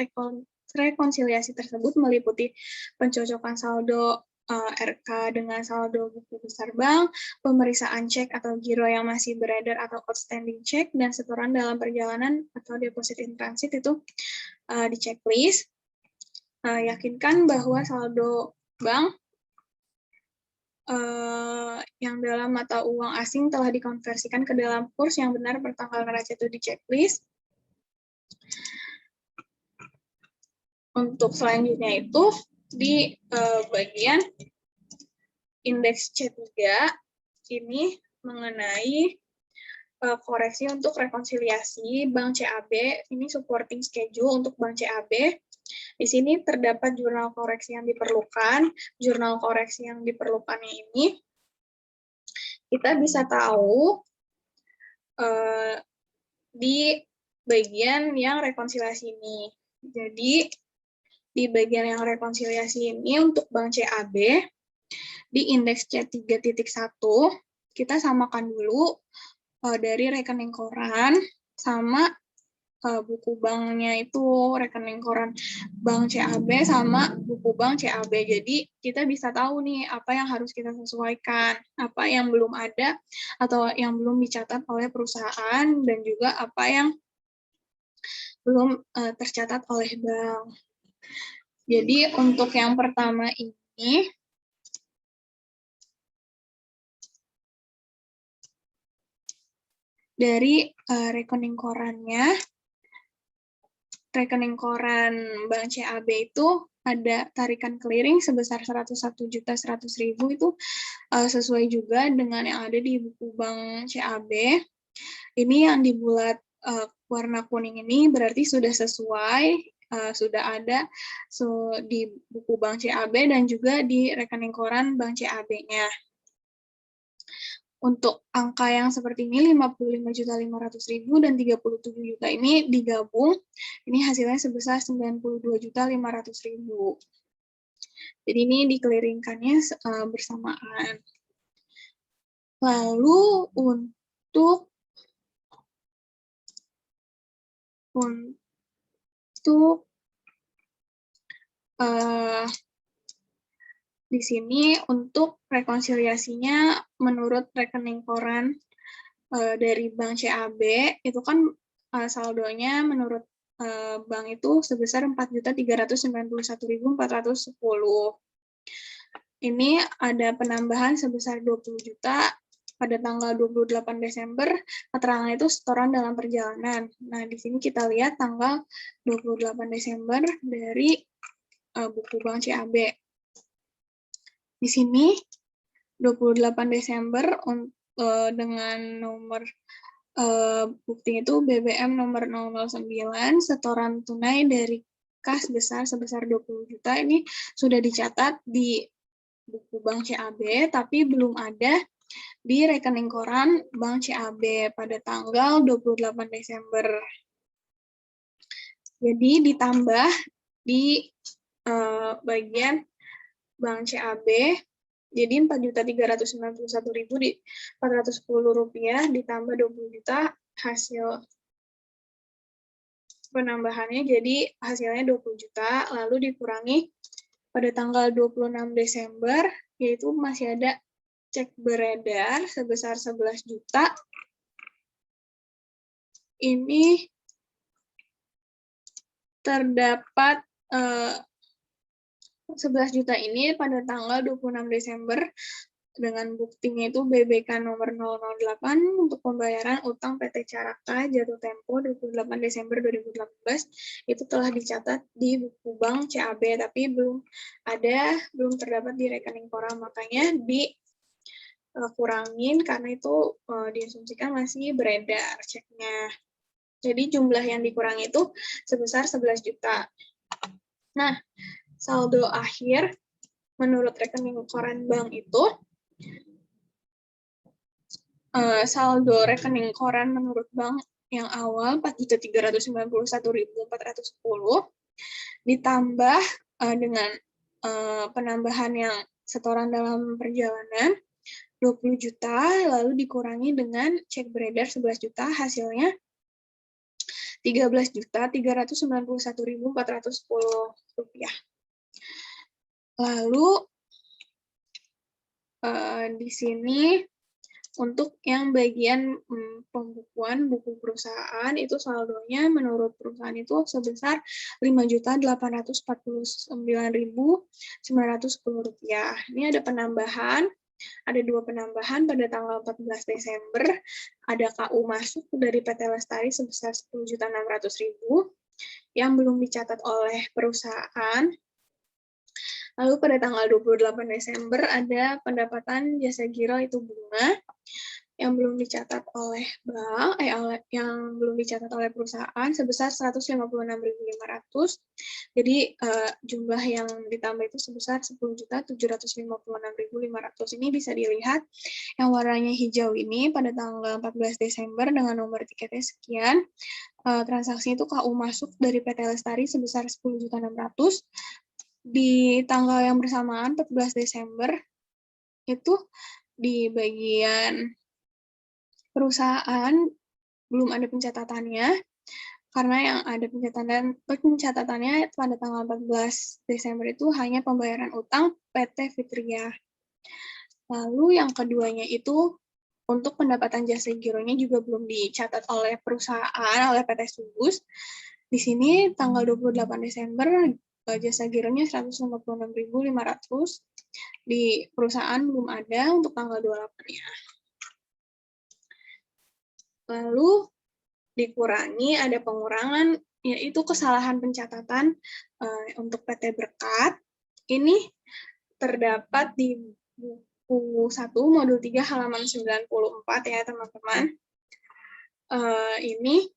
rekonsiliasi tersebut meliputi pencocokan saldo RK dengan saldo buku besar bank, pemeriksaan cek atau giro yang masih beredar atau outstanding cek, dan setoran dalam perjalanan atau deposit in transit itu di checklist. Yakinkan bahwa saldo bank yang dalam mata uang asing telah dikonversikan ke dalam kurs yang benar bertanggal neraca itu di checklist. Untuk selanjutnya itu di bagian indeks C3 ini mengenai koreksi untuk rekonsiliasi Bank CAB, ini supporting schedule untuk Bank CAB. Di sini terdapat jurnal koreksi yang diperlukan. Jurnal koreksi yang diperlukannya ini kita bisa tahu di bagian yang rekonsiliasi ini. Jadi, di bagian yang rekonsiliasi ini untuk Bank CAB, di indeks C3.1, kita samakan dulu dari rekening koran sama buku banknya itu, rekening koran Bank CAB sama buku bank CAB. Jadi kita bisa tahu nih apa yang harus kita sesuaikan, apa yang belum ada atau yang belum dicatat oleh perusahaan, dan juga apa yang belum tercatat oleh bank. Jadi untuk yang pertama ini, dari rekening korannya, rekening koran Bank CAB itu ada tarikan clearing sebesar 101.100.000 itu sesuai juga dengan yang ada di buku Bank CAB. Ini yang dibulat warna kuning ini berarti sudah sesuai, sudah ada di buku Bank CAB dan juga di rekening koran Bank CAB-nya. Untuk angka yang seperti ini, 55.500.000 dan 37 juta ini digabung, ini hasilnya sebesar 92.500.000. Jadi ini dikeliringkannya bersamaan. Lalu untuk di sini untuk rekonsiliasinya menurut rekening koran dari Bank CAB itu kan saldonya menurut bank itu sebesar 4.391.410. Ini ada penambahan sebesar 20 juta pada tanggal 28 Desember, keterangan itu setoran dalam perjalanan. Nah, di sini kita lihat tanggal 28 Desember dari buku Bank CAB. Di sini 28 Desember dengan nomor bukti itu BBM nomor 009, setoran tunai dari kas besar sebesar 20 juta ini sudah dicatat di buku Bank CAB, tapi belum ada di rekening koran Bank CAB pada tanggal 28 Desember. Jadi ditambah di bagian Bank CAB, jadi 4.391.410 rupiah ditambah 20 juta hasil penambahannya, jadi hasilnya 20 juta, lalu dikurangi pada tanggal 26 Desember, yaitu masih ada cek beredar sebesar 11 juta. Ini terdapat 11 juta ini pada tanggal 26 Desember dengan buktinya itu BBK nomor 008 untuk pembayaran utang PT Caraka jatuh tempo 28 Desember 2018 itu telah dicatat di buku Bank CAB, tapi belum terdapat di rekening koran, makanya dikurangin karena itu diasumsikan masih beredar ceknya. Jadi jumlah yang dikurangi itu sebesar 11 juta. Nah, saldo akhir menurut rekening koran bank itu, saldo rekening koran menurut bank yang awal 4.391.410 ditambah dengan penambahan yang setoran dalam perjalanan 20 juta, lalu dikurangi dengan cek beredar 11 juta, hasilnya 13.391.410 rupiah. Lalu di sini untuk yang bagian pembukuan buku perusahaan itu saldonya menurut perusahaan itu sebesar 5.849.910 rupiah. Ini ada penambahan, ada 2 penambahan pada tanggal 14 Desember, ada KU masuk dari PT Lestari sebesar 10.600.000 yang belum dicatat oleh perusahaan. Lalu pada tanggal 28 Desember ada pendapatan jasa giro itu bunga yang belum dicatat oleh bank, yang belum dicatat oleh perusahaan sebesar 156.500. Jadi jumlah yang ditambah itu sebesar 10.756.500. Ini bisa dilihat yang warnanya hijau ini pada tanggal 14 Desember dengan nomor tiketnya sekian. Transaksi itu KU masuk dari PT Lestari sebesar 10.600.000. Di tanggal yang bersamaan 14 Desember itu di bagian perusahaan belum ada pencatatannya, karena yang ada pencatatannya pada tanggal 14 Desember itu hanya pembayaran utang PT Fitria. Lalu yang keduanya itu untuk pendapatan jasa gironya juga belum dicatat oleh perusahaan, oleh PT Subus. Di sini tanggal 28 Desember jasa gironya 156.500. Di perusahaan belum ada untuk tanggal 28-nya. Lalu dikurangi, ada pengurangan, yaitu kesalahan pencatatan untuk PT Berkat. Ini terdapat di buku 1, modul 3, halaman 94 ya teman-teman. Ini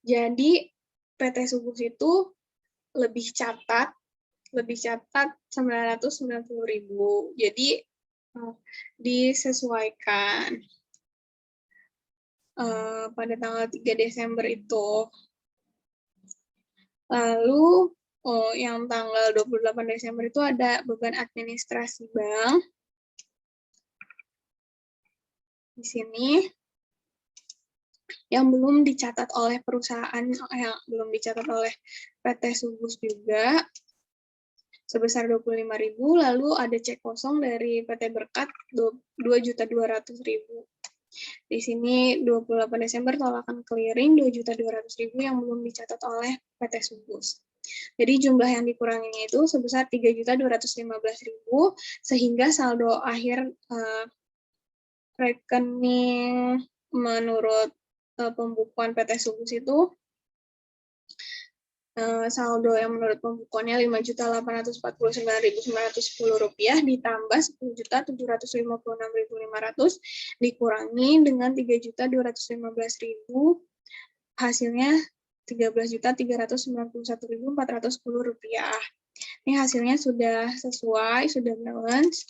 jadi PT Subus itu lebih catat 990.000. Jadi disesuaikan pada tanggal 3 Desember itu. Lalu yang tanggal 28 Desember itu ada beban administrasi bank. Di sini yang belum dicatat oleh perusahaan, yang belum dicatat oleh PT Subus juga sebesar 25.000. Lalu ada cek kosong dari PT Berkat 2.200.000. Di sini 28 Desember tolakan clearing 2.200.000 yang belum dicatat oleh PT Subus. Jadi jumlah yang dikuranginya itu sebesar 3.215.000, sehingga saldo akhir rekening menurut pembukuan PT Subus itu saldo yang menurut pembukuannya Rp5.849.910 ditambah 10.756.500 dikurangi dengan 3.215.000, hasilnya Rp13.391.410. Ini hasilnya sudah sesuai, sudah balance.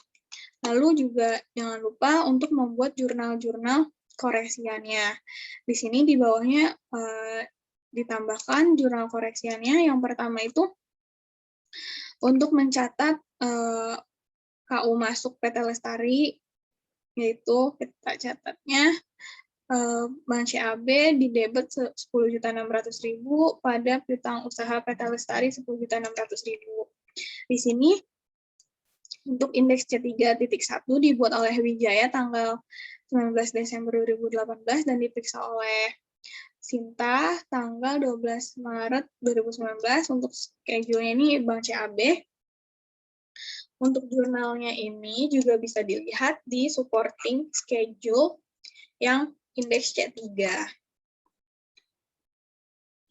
Lalu juga jangan lupa untuk membuat jurnal-jurnal koreksiannya. Di sini di bawahnya ditambahkan jurnal koreksiannya. Yang pertama itu untuk mencatat KU masuk PT Lestari, yaitu kita catatnya Bank CAB di debit 10.600.000 pada piutang usaha PT Lestari 10.600.000. Di sini untuk indeks C3.1 dibuat oleh Wijaya tanggal 19 Desember 2018 dan diperiksa oleh Sinta tanggal 12 Maret 2019. Untuk schedule-nya ini Bank CAB. Untuk jurnalnya ini juga bisa dilihat di supporting schedule yang indeks C3.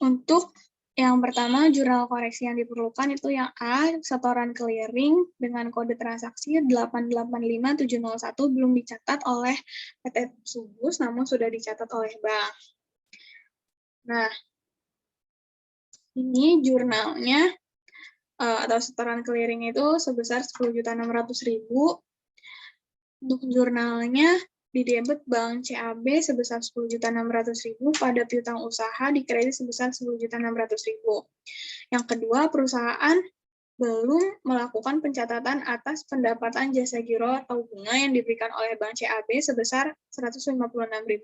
Untuk yang pertama, jurnal koreksi yang diperlukan itu yang A, setoran clearing dengan kode transaksi 885701 belum dicatat oleh PT Subus, namun sudah dicatat oleh bank. Nah, ini jurnalnya atau setoran clearing itu sebesar 10.600.000. Untuk jurnalnya di debit Bank CAB sebesar 10.600.000 pada piutang usaha, di kredit sebesar 10.600.000. Yang kedua, perusahaan belum melakukan pencatatan atas pendapatan jasa giro atau bunga yang diberikan oleh Bank CAB sebesar Rp156.500.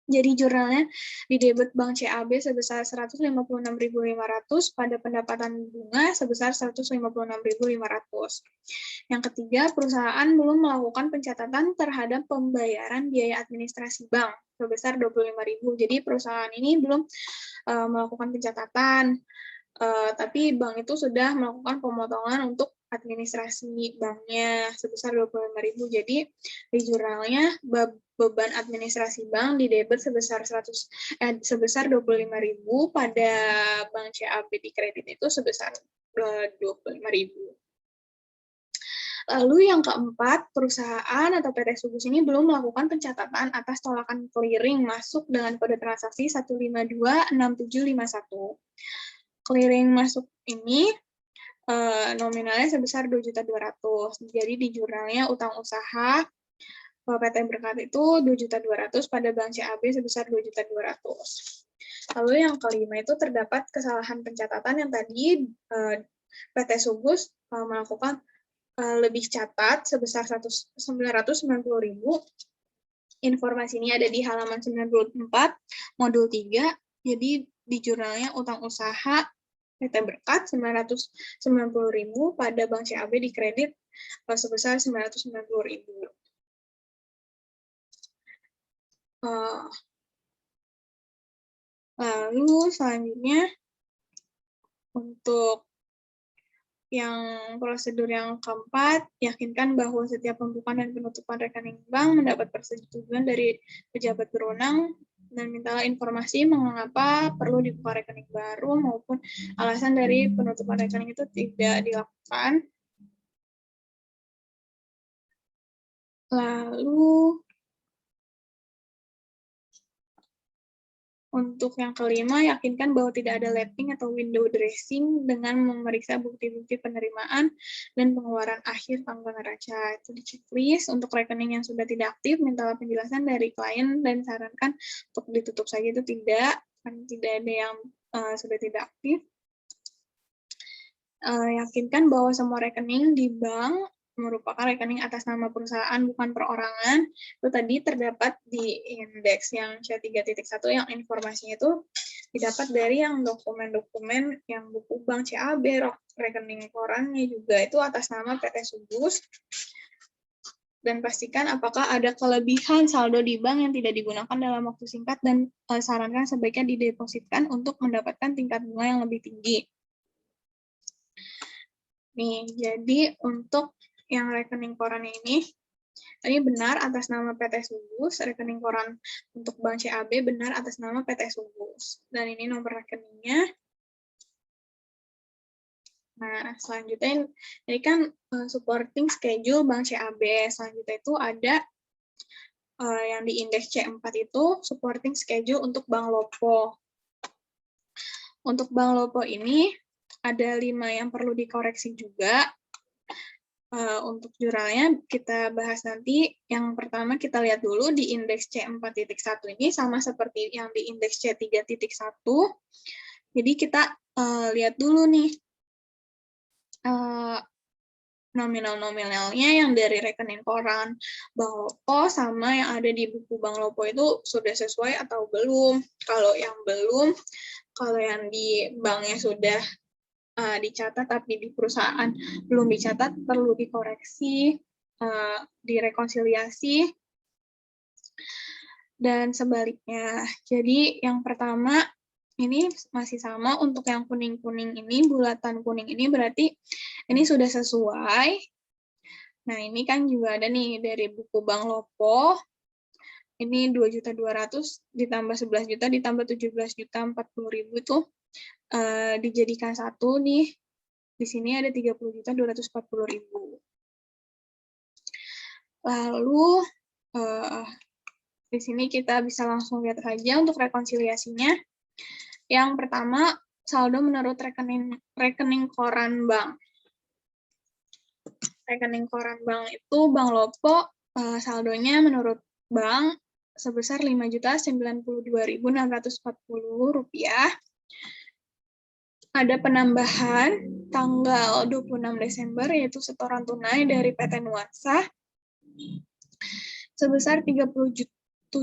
Jadi jurnalnya di debit Bank CAB sebesar Rp156.500 pada pendapatan bunga sebesar Rp156.500. Yang ketiga, perusahaan belum melakukan pencatatan terhadap pembayaran biaya administrasi bank sebesar Rp25.000. Jadi perusahaan ini belum melakukan pencatatan, tapi bank itu sudah melakukan pemotongan untuk administrasi banknya sebesar 25.000. Jadi di jurnalnya beban administrasi bank di debit sebesar 25.000, pada bank CAB di kredit itu sebesar 25.000. Lalu yang keempat, perusahaan atau PT Subus ini belum melakukan pencatatan atas tolakan clearing masuk dengan kode transaksi 1526751. Clearing masuk ini nominalnya sebesar 2.200.000. Jadi di jurnalnya utang usaha PT Berkat itu 2.200.000, pada bank CAB sebesar 2.200.000. Lalu yang kelima itu terdapat kesalahan pencatatan yang tadi PT Subus melakukan lebih catat sebesar 990.000. Informasi ini ada di halaman 94, modul 3. Jadi di jurnalnya utang usaha PT Berkat 990.000, pada bank CAB di kredit sebesar 990.000. Lalu selanjutnya untuk yang prosedur yang keempat, yakinkan bahwa setiap pembukaan dan penutupan rekening bank mendapat persetujuan dari pejabat berwenang, dan mintalah informasi mengapa perlu dibuka rekening baru maupun alasan dari penutupan rekening itu tidak dilakukan. Lalu untuk yang kelima, yakinkan bahwa tidak ada lapping atau window dressing dengan memeriksa bukti-bukti penerimaan dan pengeluaran akhir tanggal neraca. Itu di checklist. Untuk rekening yang sudah tidak aktif, mintalah penjelasan dari klien dan sarankan untuk ditutup saja, itu tidak, kan tidak ada yang sudah tidak aktif. Yakinkan bahwa semua rekening di bank merupakan rekening atas nama perusahaan, bukan perorangan. Itu tadi terdapat di indeks yang C3.1 yang informasinya itu didapat dari yang dokumen-dokumen yang buku bank CAB, rekening korannya juga itu atas nama PT Subus. Dan pastikan apakah ada kelebihan saldo di bank yang tidak digunakan dalam waktu singkat, dan sarankan sebaiknya didepositkan untuk mendapatkan tingkat bunga yang lebih tinggi. Nih, jadi untuk yang rekening koran ini benar atas nama PT Subus, rekening koran untuk bank CAB benar atas nama PT Subus. Dan ini nomor rekeningnya. Nah, selanjutnya ini kan supporting schedule bank CAB. Selanjutnya itu ada yang di indeks C4 itu supporting schedule untuk Bank Lopo. Untuk Bank Lopo ini ada 5 yang perlu dikoreksi juga. Untuk jurnalnya kita bahas nanti. Yang pertama kita lihat dulu di indeks C4.1 ini sama seperti yang di indeks C3.1. Jadi kita lihat dulu nih nominal-nominalnya yang dari rekening koran Bank Lopo sama yang ada di buku Bank Lopo itu sudah sesuai atau belum. Kalau yang belum, kalau yang di banknya sudah dicatat tapi di perusahaan belum dicatat, perlu dikoreksi, direkonsiliasi, dan sebaliknya. Jadi yang pertama ini masih sama, untuk yang kuning-kuning ini, bulatan kuning ini berarti ini sudah sesuai. Nah ini kan juga ada nih dari buku Bank Lopo, ini 2.200.000 ditambah 11 juta ditambah 17.040.000 itu dijadikan satu nih. Di sini ada 30.240.000. Lalu di sini kita bisa langsung lihat saja untuk rekonsiliasinya. Yang pertama, saldo menurut rekening koran bank. Rekening koran bank itu Bank Lopo, saldonya menurut bank sebesar Rp5.092.640. Ada penambahan tanggal 26 Desember, yaitu setoran tunai dari PT Nuansa sebesar 37.500.000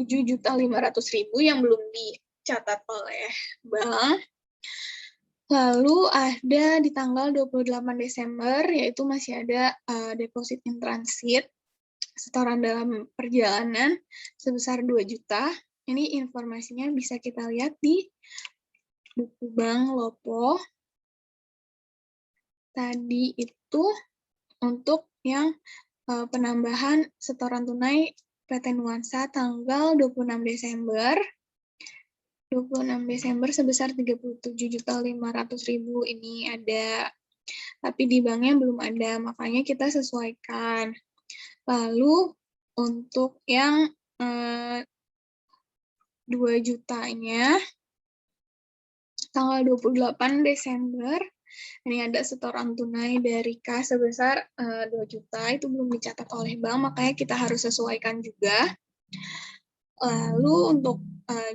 yang belum dicatat oleh bank. Lalu ada di tanggal 28 Desember, yaitu masih ada deposit in transit, setoran dalam perjalanan sebesar 2 juta. Ini informasinya bisa kita lihat di buku Bank Lopo. Tadi itu untuk yang penambahan setoran tunai PT Nuansa tanggal 26 Desember 26 Desember sebesar 37.500.000 ini ada, tapi di banknya belum ada, makanya kita sesuaikan. Lalu untuk yang 2 jutanya tanggal 28 Desember ini ada setoran tunai dari K sebesar 2 juta, itu belum dicatat oleh bank, makanya kita harus sesuaikan juga. Lalu untuk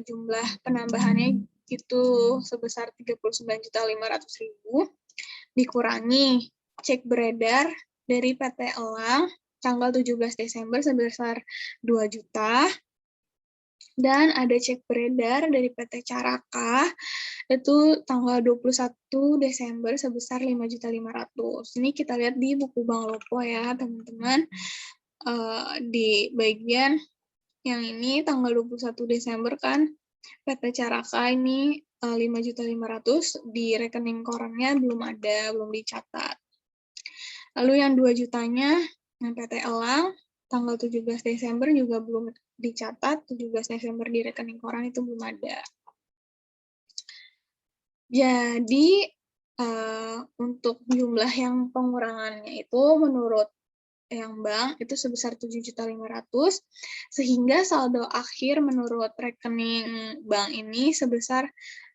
jumlah penambahannya itu sebesar 39.500.000, dikurangi cek beredar dari PT Elang tanggal 17 Desember sebesar 2 juta, dan ada cek beredar dari PT Caraka itu tanggal 21 Desember sebesar 5.500.000. Ini kita lihat di buku Bank Lopo ya, teman-teman. Di bagian yang ini tanggal 21 Desember kan PT Caraka ini 5.500.000, di rekening korannya belum ada, belum dicatat. Lalu yang 2 jutanya PT Elang tanggal 17 Desember juga belum dicatat, 17 Desember di rekening koran itu belum ada. Jadi untuk jumlah yang pengurangannya itu menurut yang bank itu sebesar 7.500.000, sehingga saldo akhir menurut rekening bank ini sebesar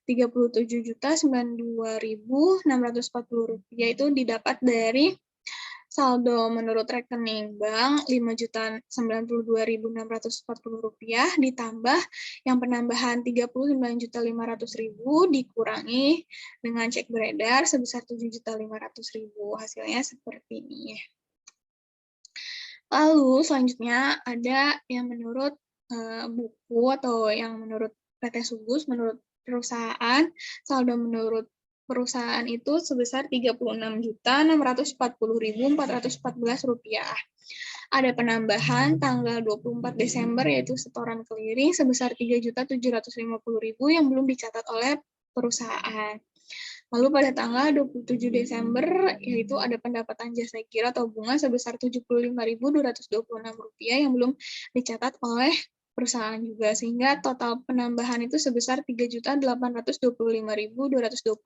37.092.640 rupiah, itu didapat dari saldo menurut rekening bank 5.092.640 rupiah ditambah yang penambahan 39.500.000 dikurangi dengan cek beredar sebesar 7.500.000. Hasilnya seperti ini. Lalu selanjutnya ada yang menurut buku atau yang menurut PT Subus, menurut perusahaan, saldo menurut perusahaan itu sebesar 36.640.414 rupiah. Ada penambahan tanggal 24 Desember yaitu setoran keliring sebesar 3.750.000 yang belum dicatat oleh perusahaan. Lalu pada tanggal 27 Desember yaitu ada pendapatan jasa kira atau bunga sebesar 75.226 rupiah yang belum dicatat oleh perusahaan juga, sehingga total penambahan itu sebesar 3.825.226.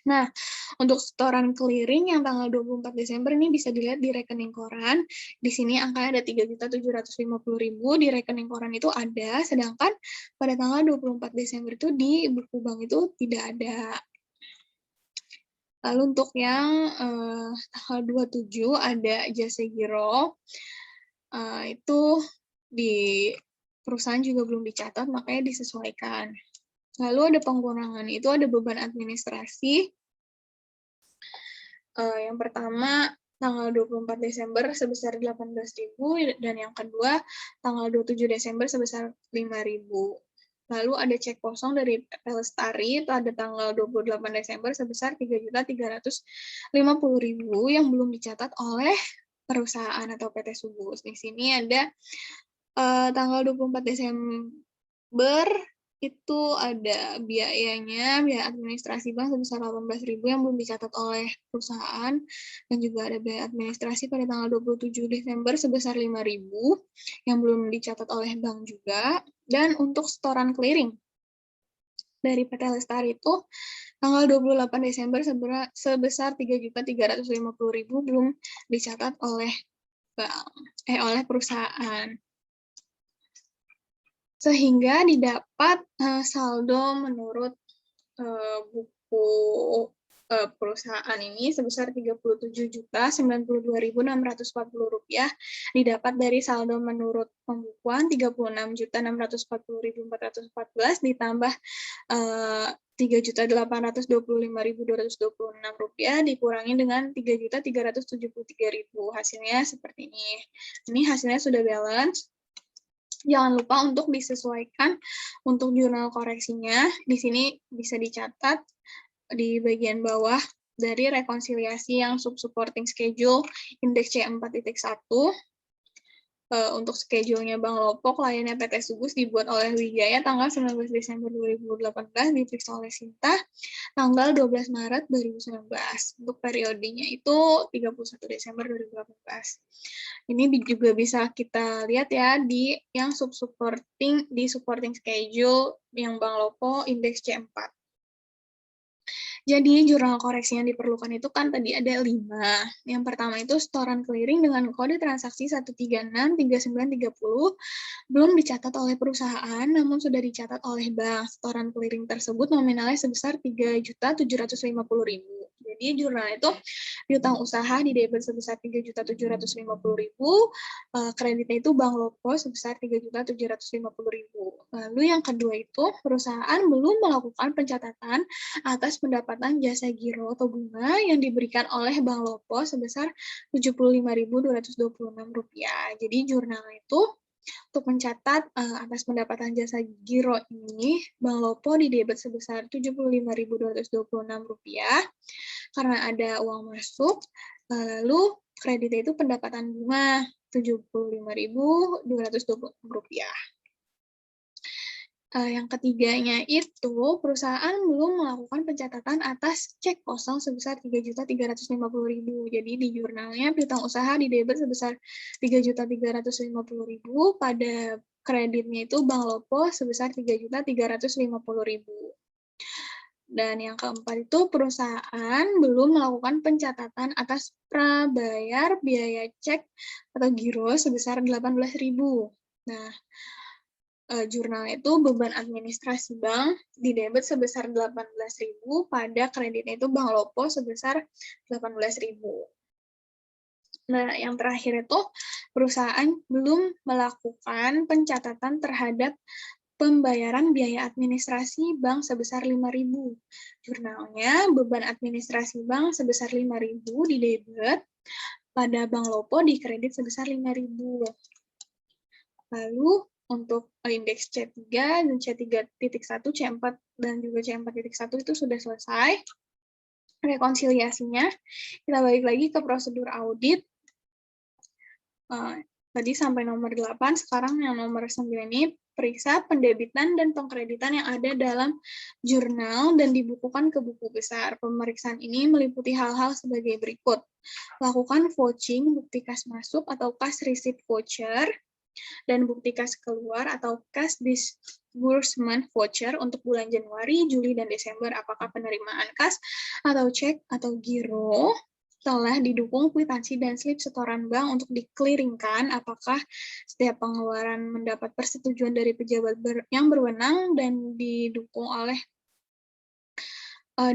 Nah, untuk setoran clearing yang tanggal 24 Desember ini bisa dilihat di rekening koran. Di sini angkanya ada 3.750.000, di rekening koran itu ada, sedangkan pada tanggal 24 Desember itu di buku bank itu tidak ada. Lalu untuk yang tanggal 27 ada jasa giro, itu di perusahaan juga belum dicatat, makanya disesuaikan. Lalu ada pengurangan, itu ada beban administrasi. Yang pertama, tanggal 24 Desember sebesar 18.000, dan yang kedua, tanggal 27 Desember sebesar 5.000. Lalu ada cek kosong dari PT Lestari, itu ada tanggal 28 Desember sebesar 3.350.000 yang belum dicatat oleh perusahaan atau PT Subus. Di sini ada tanggal 24 Desember itu ada biayanya, biaya administrasi bank sebesar 18.000 yang belum dicatat oleh perusahaan, dan juga ada biaya administrasi pada tanggal 27 Desember sebesar 5.000 yang belum dicatat oleh bank juga. Dan untuk setoran clearing dari PT Lestari itu tanggal 28 Desember sebesar 3.350.000 belum dicatat oleh bank, oleh perusahaan. Sehingga didapat saldo menurut buku perusahaan ini sebesar 37.092.640 rupiah, didapat dari saldo menurut pembukuan 36.640.414 ditambah 3.825.226 rupiah dikurangi dengan 3.373.000. Hasilnya seperti ini. Ini hasilnya sudah balance. Jangan lupa untuk disesuaikan untuk jurnal koreksinya. Di sini bisa dicatat di bagian bawah dari rekonsiliasi yang sub-supporting schedule indeks C4.1. untuk schedule-nya Bank Lopo, kliennya PT Subus dibuat oleh Wijaya tanggal 19 Desember 2018, diperiksa oleh Sinta tanggal 12 Maret 2019. Untuk periodenya itu 31 Desember 2018. Ini juga bisa kita lihat ya di yang supporting schedule yang Bank Lopo indeks C4. Jadi jurnal koreksi yang diperlukan itu kan tadi ada 5. Yang pertama itu setoran clearing dengan kode transaksi 1363930 belum dicatat oleh perusahaan namun sudah dicatat oleh bank. Setoran clearing tersebut nominalnya sebesar 3.750.000. Jadi jurnal itu piutang usaha di debit sebesar 3.750.000, kreditnya itu Bank Lopo sebesar 3.750.000. Lalu yang kedua itu perusahaan belum melakukan pencatatan atas pendapatan jasa giro atau bunga yang diberikan oleh Bank Lopo sebesar Rp75.226. Jadi jurnal itu untuk mencatat atas pendapatan jasa giro ini, Bank Lopo di debit sebesar Rp75.226 karena ada uang masuk, lalu kreditnya itu pendapatan bunga Rp75.226. Yang ketiganya itu perusahaan belum melakukan pencatatan atas cek kosong sebesar Rp3.350.000. Jadi di jurnalnya piutang usaha di debit sebesar Rp3.350.000, pada kreditnya itu Bank Lopo sebesar Rp3.350.000. Dan yang keempat itu perusahaan belum melakukan pencatatan atas prabayar biaya cek atau giro sebesar Rp18.000. Nah, jurnal itu beban administrasi bank di debit sebesar Rp18.000, pada kreditnya itu Bank Lopo sebesar Rp18.000. Nah, yang terakhir itu perusahaan belum melakukan pencatatan terhadap pembayaran biaya administrasi bank sebesar Rp5.000. Jurnalnya beban administrasi bank sebesar Rp5.000 di debit, pada Bank Lopo di kredit sebesar Rp5.000. Lalu untuk indeks C3 dan C3.1, C4 dan juga C4.1 itu sudah selesai rekonsiliasinya. Kita balik lagi ke prosedur audit. Tadi sampai nomor 8, sekarang yang nomor 9 ini periksa pendebitan dan pengkreditan yang ada dalam jurnal dan dibukukan ke buku besar. Pemeriksaan ini meliputi hal-hal sebagai berikut. Lakukan vouching, bukti kas masuk atau cash receipt voucher, dan bukti kas keluar atau cash disbursement voucher untuk bulan Januari, Juli, dan Desember. Apakah penerimaan kas atau cek atau giro telah didukung kwitansi dan slip setoran bank untuk dikliringkan? Apakah setiap pengeluaran mendapat persetujuan dari pejabat yang berwenang dan didukung oleh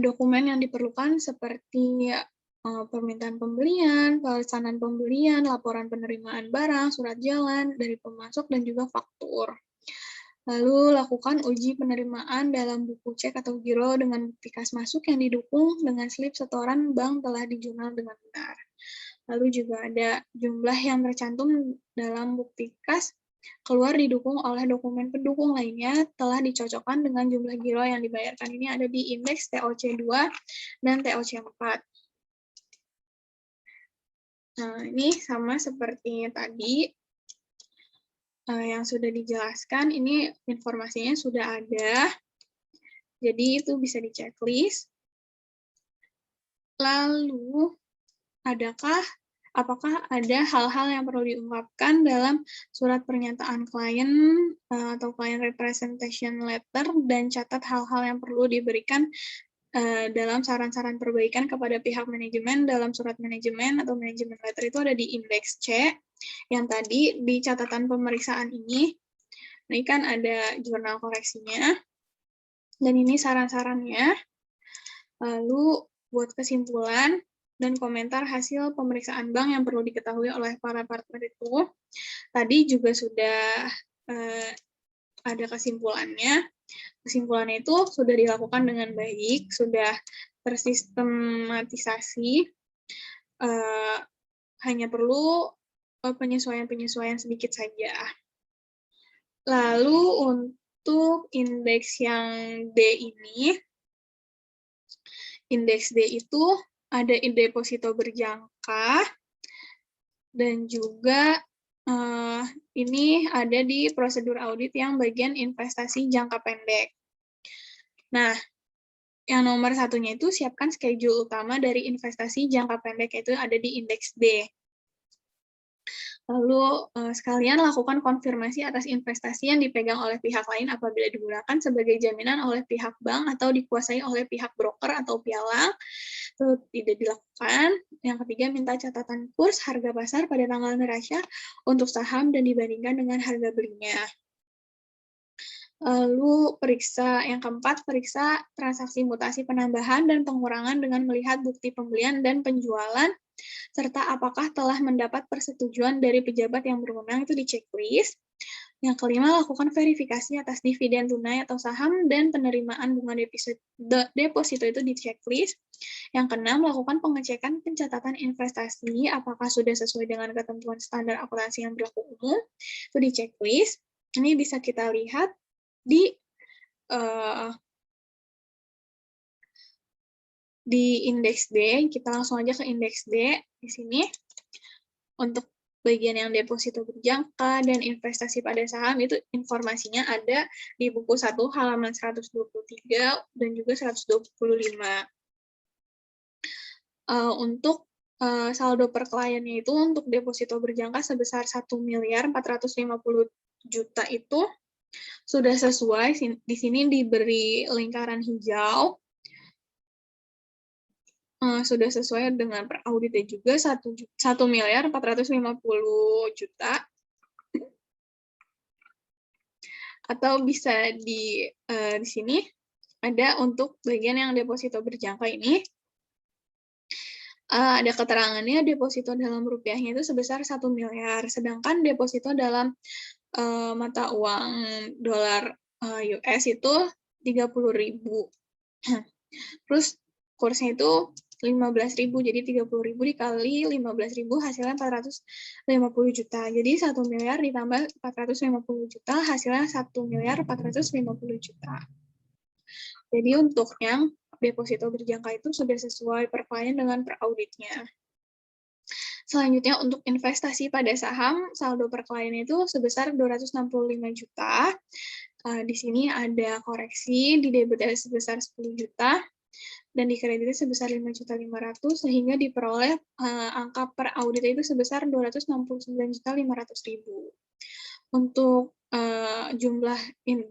dokumen yang diperlukan seperti permintaan pembelian, pelaksanaan pembelian, laporan penerimaan barang, surat jalan dari pemasok, dan juga faktur. Lalu lakukan uji penerimaan dalam buku cek atau giro dengan bukti kas masuk yang didukung dengan slip setoran bank telah dijurnal dengan benar. Lalu juga ada jumlah yang tercantum dalam bukti kas keluar didukung oleh dokumen pendukung lainnya telah dicocokkan dengan jumlah giro yang dibayarkan. Ini ada di indeks TOC2 dan TOC4. Nah, ini sama seperti tadi yang sudah dijelaskan, ini informasinya sudah ada, jadi itu bisa di checklist. Lalu, apakah ada hal-hal yang perlu diungkapkan dalam surat pernyataan klien atau client representation letter, dan catat hal-hal yang perlu diberikan dalam saran-saran perbaikan kepada pihak manajemen dalam surat manajemen atau manajemen letter itu ada di indeks C, yang tadi di catatan pemeriksaan ini. Nah, ini kan ada jurnal koreksinya, dan ini saran-sarannya. Lalu buat kesimpulan dan komentar hasil pemeriksaan bank yang perlu diketahui oleh para partner itu, tadi juga sudah ada kesimpulannya. Kesimpulannya itu sudah dilakukan dengan baik, sudah tersistematisasi, hanya perlu penyesuaian-penyesuaian sedikit saja. Lalu untuk indeks yang D ini, indeks D itu ada deposito berjangka dan juga ini ada di prosedur audit yang bagian investasi jangka pendek. Nah, yang nomor satunya itu siapkan schedule utama dari investasi jangka pendek, yaitu ada di indeks D. Lalu sekalian lakukan konfirmasi atas investasi yang dipegang oleh pihak lain apabila digunakan sebagai jaminan oleh pihak bank atau dikuasai oleh pihak broker atau pialang. Itu tidak dilakukan. Yang ketiga, minta catatan kurs harga pasar pada tanggal neraca untuk saham dan dibandingkan dengan harga belinya. Lalu yang keempat, periksa transaksi mutasi penambahan dan pengurangan dengan melihat bukti pembelian dan penjualan, serta apakah telah mendapat persetujuan dari pejabat yang berwenang, itu di checklist. Yang kelima, lakukan verifikasi atas dividen tunai atau saham dan penerimaan bunga deposito itu di checklist. Yang keenam, lakukan pengecekan pencatatan investasi apakah sudah sesuai dengan ketentuan standar akuntansi yang berlaku umum, itu di checklist. Ini bisa kita lihat di indeks D. Kita langsung aja ke indeks D di sini. Untuk bagian yang deposito berjangka dan investasi pada saham, itu informasinya ada di buku 1 halaman 123 dan juga 125. Untuk saldo per kliennya itu untuk deposito berjangka sebesar 1.450.000.000 itu sudah sesuai. Di sini diberi lingkaran hijau. Sudah sesuai dengan per auditnya juga 1.450.000.000. Atau bisa di sini ada untuk bagian yang deposito berjangka ini. Ada keterangannya deposito dalam rupiahnya itu sebesar 1 miliar, sedangkan deposito dalam mata uang dolar US itu 30.000. Terus kursnya itu 15.000, jadi 30.000 dikali 15.000 hasilnya 450 juta. Jadi 1 miliar ditambah 450 juta hasilnya 1.450 juta. Jadi untuk yang deposito berjangka itu sudah sesuai per klien dengan per auditnya. Selanjutnya untuk investasi pada saham, saldo per klien itu sebesar 265 juta. Di sini ada koreksi, di debitnya sebesar 10 juta, dan di kreditnya sebesar 5.500.000, sehingga diperoleh angka per audit itu sebesar 269.500.000. Untuk jumlah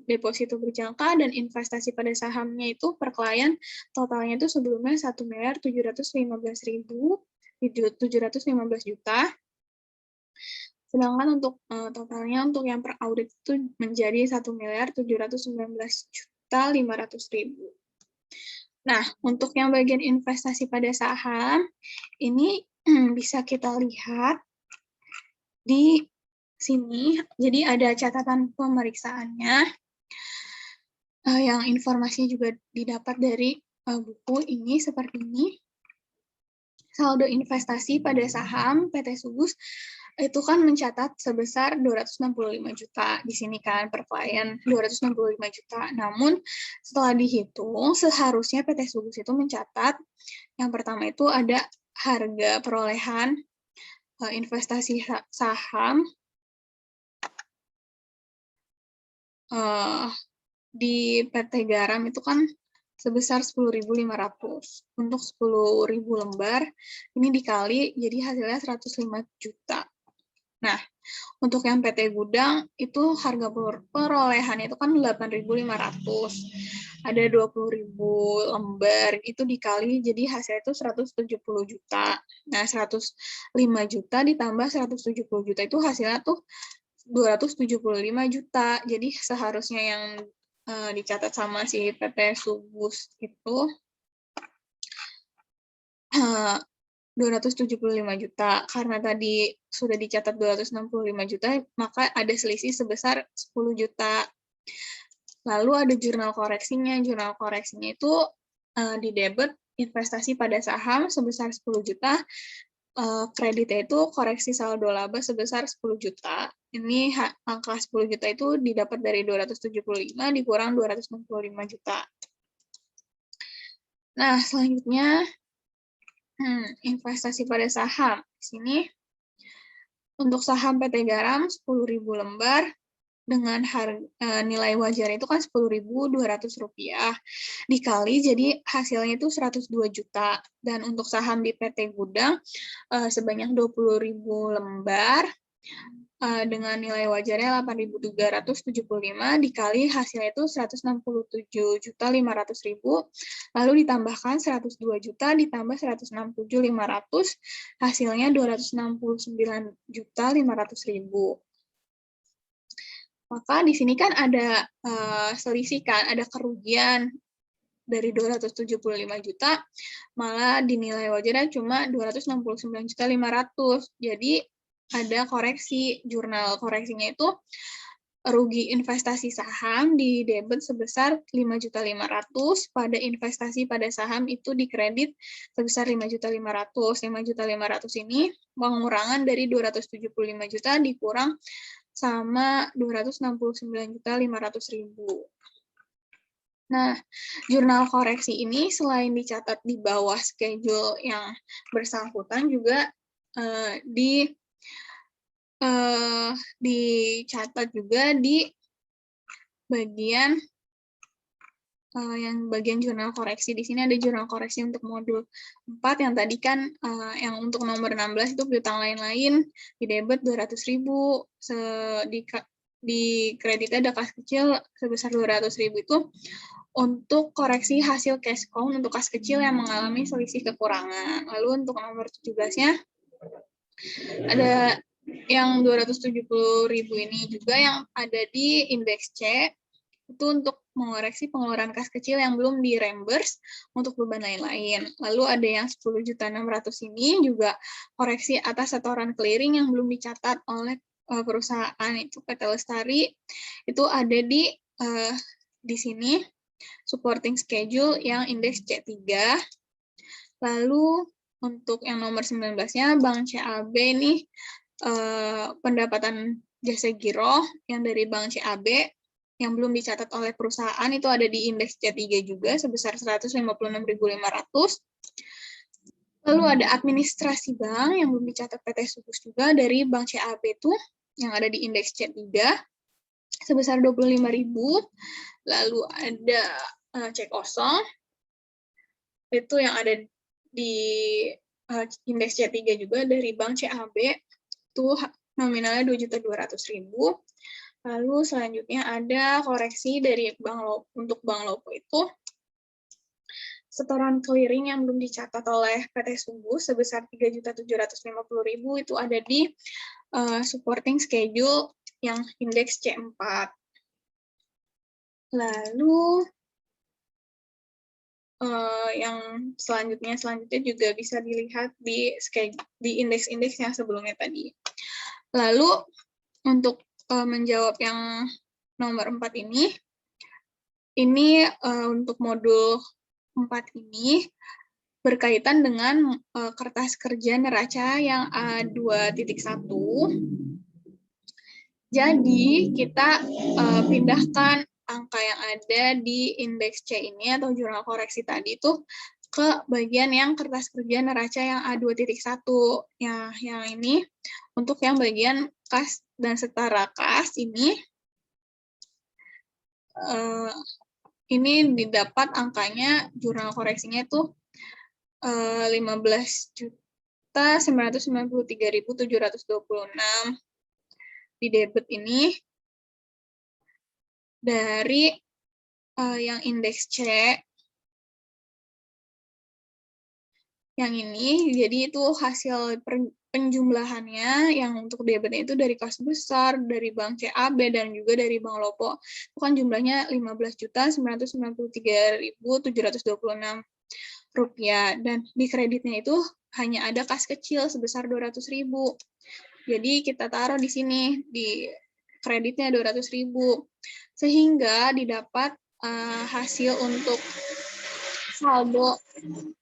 deposito berjangka dan investasi pada sahamnya itu per klien totalnya itu sebelumnya 1.715.715 juta. Sedangkan untuk totalnya untuk yang per audit itu menjadi 1.719.500.000. Nah, untuk yang bagian investasi pada saham, ini bisa kita lihat di sini. Jadi ada catatan pemeriksaannya, yang informasinya juga didapat dari buku ini seperti ini. Saldo investasi pada saham PT Subus itu kan mencatat sebesar 265 juta di sini kan per klien 265 juta. Namun setelah dihitung seharusnya PT Subus itu mencatat yang pertama itu ada harga perolehan investasi saham di PT Garam itu kan sebesar 10.500 untuk 10.000 lembar, ini dikali jadi hasilnya 105 juta. Nah, untuk yang PT Gudang itu harga perolehannya itu kan 8.500. Ada 20.000 lembar, itu dikali jadi hasilnya itu 170 juta. Nah, 105 juta ditambah 170 juta itu hasilnya tuh 275 juta. Jadi seharusnya yang dicatat sama si PT Subus itu 275 juta. Karena tadi sudah dicatat 265 juta, maka ada selisih sebesar 10 juta. Lalu ada jurnal koreksinya. Jurnal koreksinya itu di debit investasi pada saham sebesar 10 juta, kreditnya itu koreksi saldo laba sebesar 10 juta. Ini angka 10 juta itu didapat dari 275 dikurang 265 juta. Nah, selanjutnya investasi pada saham. Di sini Untuk saham PT Garam 10.000 lembar dengan nilai wajarnya itu kan Rp10.200 dikali jadi hasilnya itu 102 juta. Dan untuk saham di PT Gudang sebanyak 20.000 lembar dengan nilai wajarnya 8.375 dikali hasilnya itu 167.500.000, lalu ditambahkan 102 juta ditambah 167.500, hasilnya 269.500.000. Maka di sini kan ada selisih kan, ada kerugian dari 275 juta, malah dinilai wajarnya cuma 269.500.000. Jadi ada koreksi, jurnal koreksinya itu rugi investasi saham di debit sebesar 5.500.000, pada investasi pada saham itu dikredit sebesar 5.500.000. 5.500.000 ini pengurangan dari 275 juta dikurang sama 269.500.000. Nah, jurnal koreksi ini selain dicatat di bawah schedule yang bersangkutan juga dicatat juga di bagian bagian jurnal koreksi. Di sini ada jurnal koreksi untuk modul 4 yang tadi kan yang untuk nomor 16 itu piutang lain-lain di debit 200.000, di kreditnya ada kas kecil sebesar 200.000 itu untuk koreksi hasil cash count untuk kas kecil yang mengalami selisih kekurangan. Lalu untuk nomor 17-nya ada yang 270.000 ini juga yang ada di indeks C, itu untuk mengoreksi pengeluaran kas kecil yang belum di reimburse untuk beban lain-lain. Lalu ada yang 10.600.000 ini juga koreksi atas setoran clearing yang belum dicatat oleh perusahaan itu PT Lestari, itu ada di sini supporting schedule yang indeks C3. Lalu untuk yang nomor 19-nya Bank CAB nih pendapatan jasa giro yang dari Bank CAB yang belum dicatat oleh perusahaan itu ada di indeks C3 juga sebesar 156.500. Lalu ada administrasi bank yang belum dicatat PT Subus juga dari Bank CAB itu yang ada di indeks C3 sebesar 25.000. Lalu ada cek kosong itu yang ada di indeks C3 juga dari Bank CAB itu nominalnya 2.200.000. Lalu selanjutnya ada koreksi dari untuk Bank Lopo itu setoran clearing yang belum dicatat oleh PT Subus sebesar 3.750.000 itu ada di supporting schedule yang indeks C4. Lalu yang selanjutnya juga bisa dilihat di indeks-indeks yang sebelumnya tadi. Lalu untuk menjawab yang nomor 4 ini untuk modul 4 ini berkaitan dengan kertas kerja neraca yang A2.1. Jadi kita pindahkan angka yang ada di indeks C ini atau jurnal koreksi tadi itu ke bagian yang kertas kerja neraca yang A2.1. Yang ini untuk yang bagian kas dan setara kas ini didapat angkanya jurnal koreksinya itu 15.993.726 di debit ini dari yang indeks C yang ini. Jadi itu hasil penjumlahannya yang untuk debitnya itu dari kas besar, dari Bank CAB, dan juga dari Bank Lopo. Itu kan jumlahnya 15.993.726 rupiah, dan di kreditnya itu hanya ada kas kecil sebesar 200.000. Jadi kita taruh di sini di kreditnya 200.000 sehingga didapat hasil untuk saldo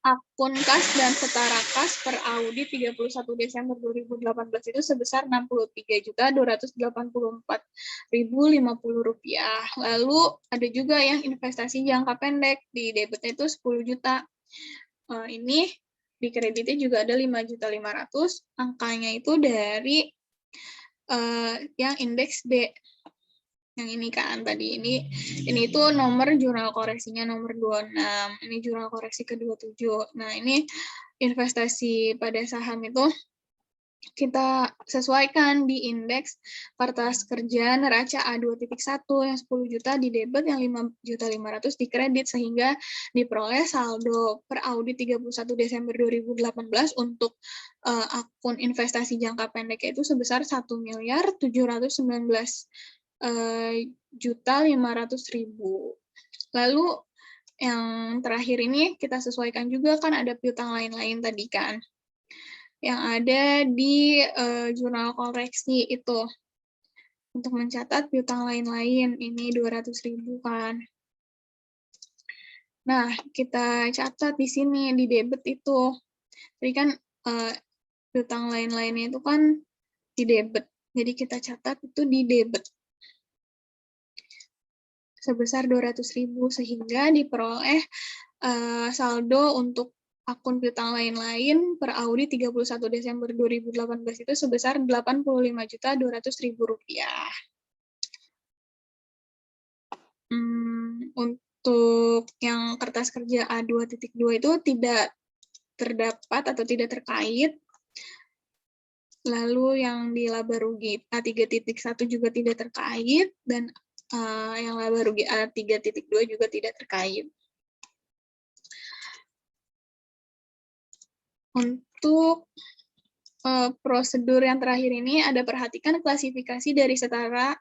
akun kas dan setara kas per audit 31 Desember 2018 itu sebesar Rp63.284.050. Lalu ada juga yang investasi jangka pendek di debitnya itu 10 juta. Ini di kreditnya juga ada 5.500.000, angkanya itu dari yang indeks D. Yang ini kan tadi, ini tuh nomor jurnal koreksinya nomor 26, ini jurnal koreksi ke-27. Nah, ini investasi pada saham itu kita sesuaikan di indeks kertas kerja neraca A2.1 yang 10 juta di debit, yang 5.500.000 di kredit, sehingga diperoleh saldo per audit 31 Desember 2018 untuk akun investasi jangka pendek itu sebesar 1.719.500.000. Lalu yang terakhir ini kita sesuaikan juga kan ada piutang lain-lain tadi kan, yang ada di jurnal koreksi itu untuk mencatat piutang lain-lain, ini 200.000 kan. Nah, kita catat di sini di debit itu. Jadi kan piutang lain-lainnya itu kan di debit. Jadi kita catat itu di debit sebesar 200.000 sehingga diperoleh saldo untuk akun piutang lain-lain per audit 31 Desember 2018 itu sebesar Rp85.200.000. Untuk yang kertas kerja A2.2 itu tidak terdapat atau tidak terkait. Lalu yang di laba rugi A3.1 juga tidak terkait, dan yang laba rugi A3.2 juga tidak terkait. Untuk prosedur yang terakhir ini ada perhatikan klasifikasi dari setara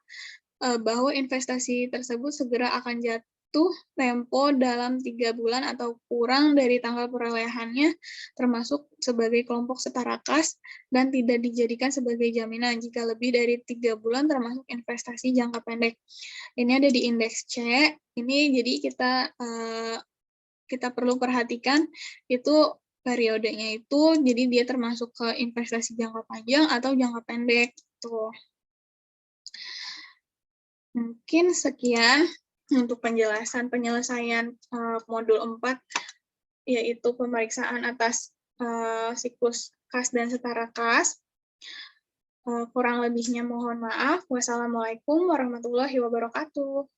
bahwa investasi tersebut segera akan jatuh tempo dalam 3 bulan atau kurang dari tanggal perolehannya, termasuk sebagai kelompok setara kas dan tidak dijadikan sebagai jaminan jika lebih dari 3 bulan termasuk investasi jangka pendek. Ini ada di indeks C. Ini jadi kita perlu perhatikan itu periodenya itu, jadi dia termasuk ke investasi jangka panjang atau jangka pendek. Tuh. Mungkin sekian untuk penyelesaian modul 4, yaitu pemeriksaan atas siklus kas dan setara kas. Kurang lebihnya mohon maaf. Wassalamualaikum warahmatullahi wabarakatuh.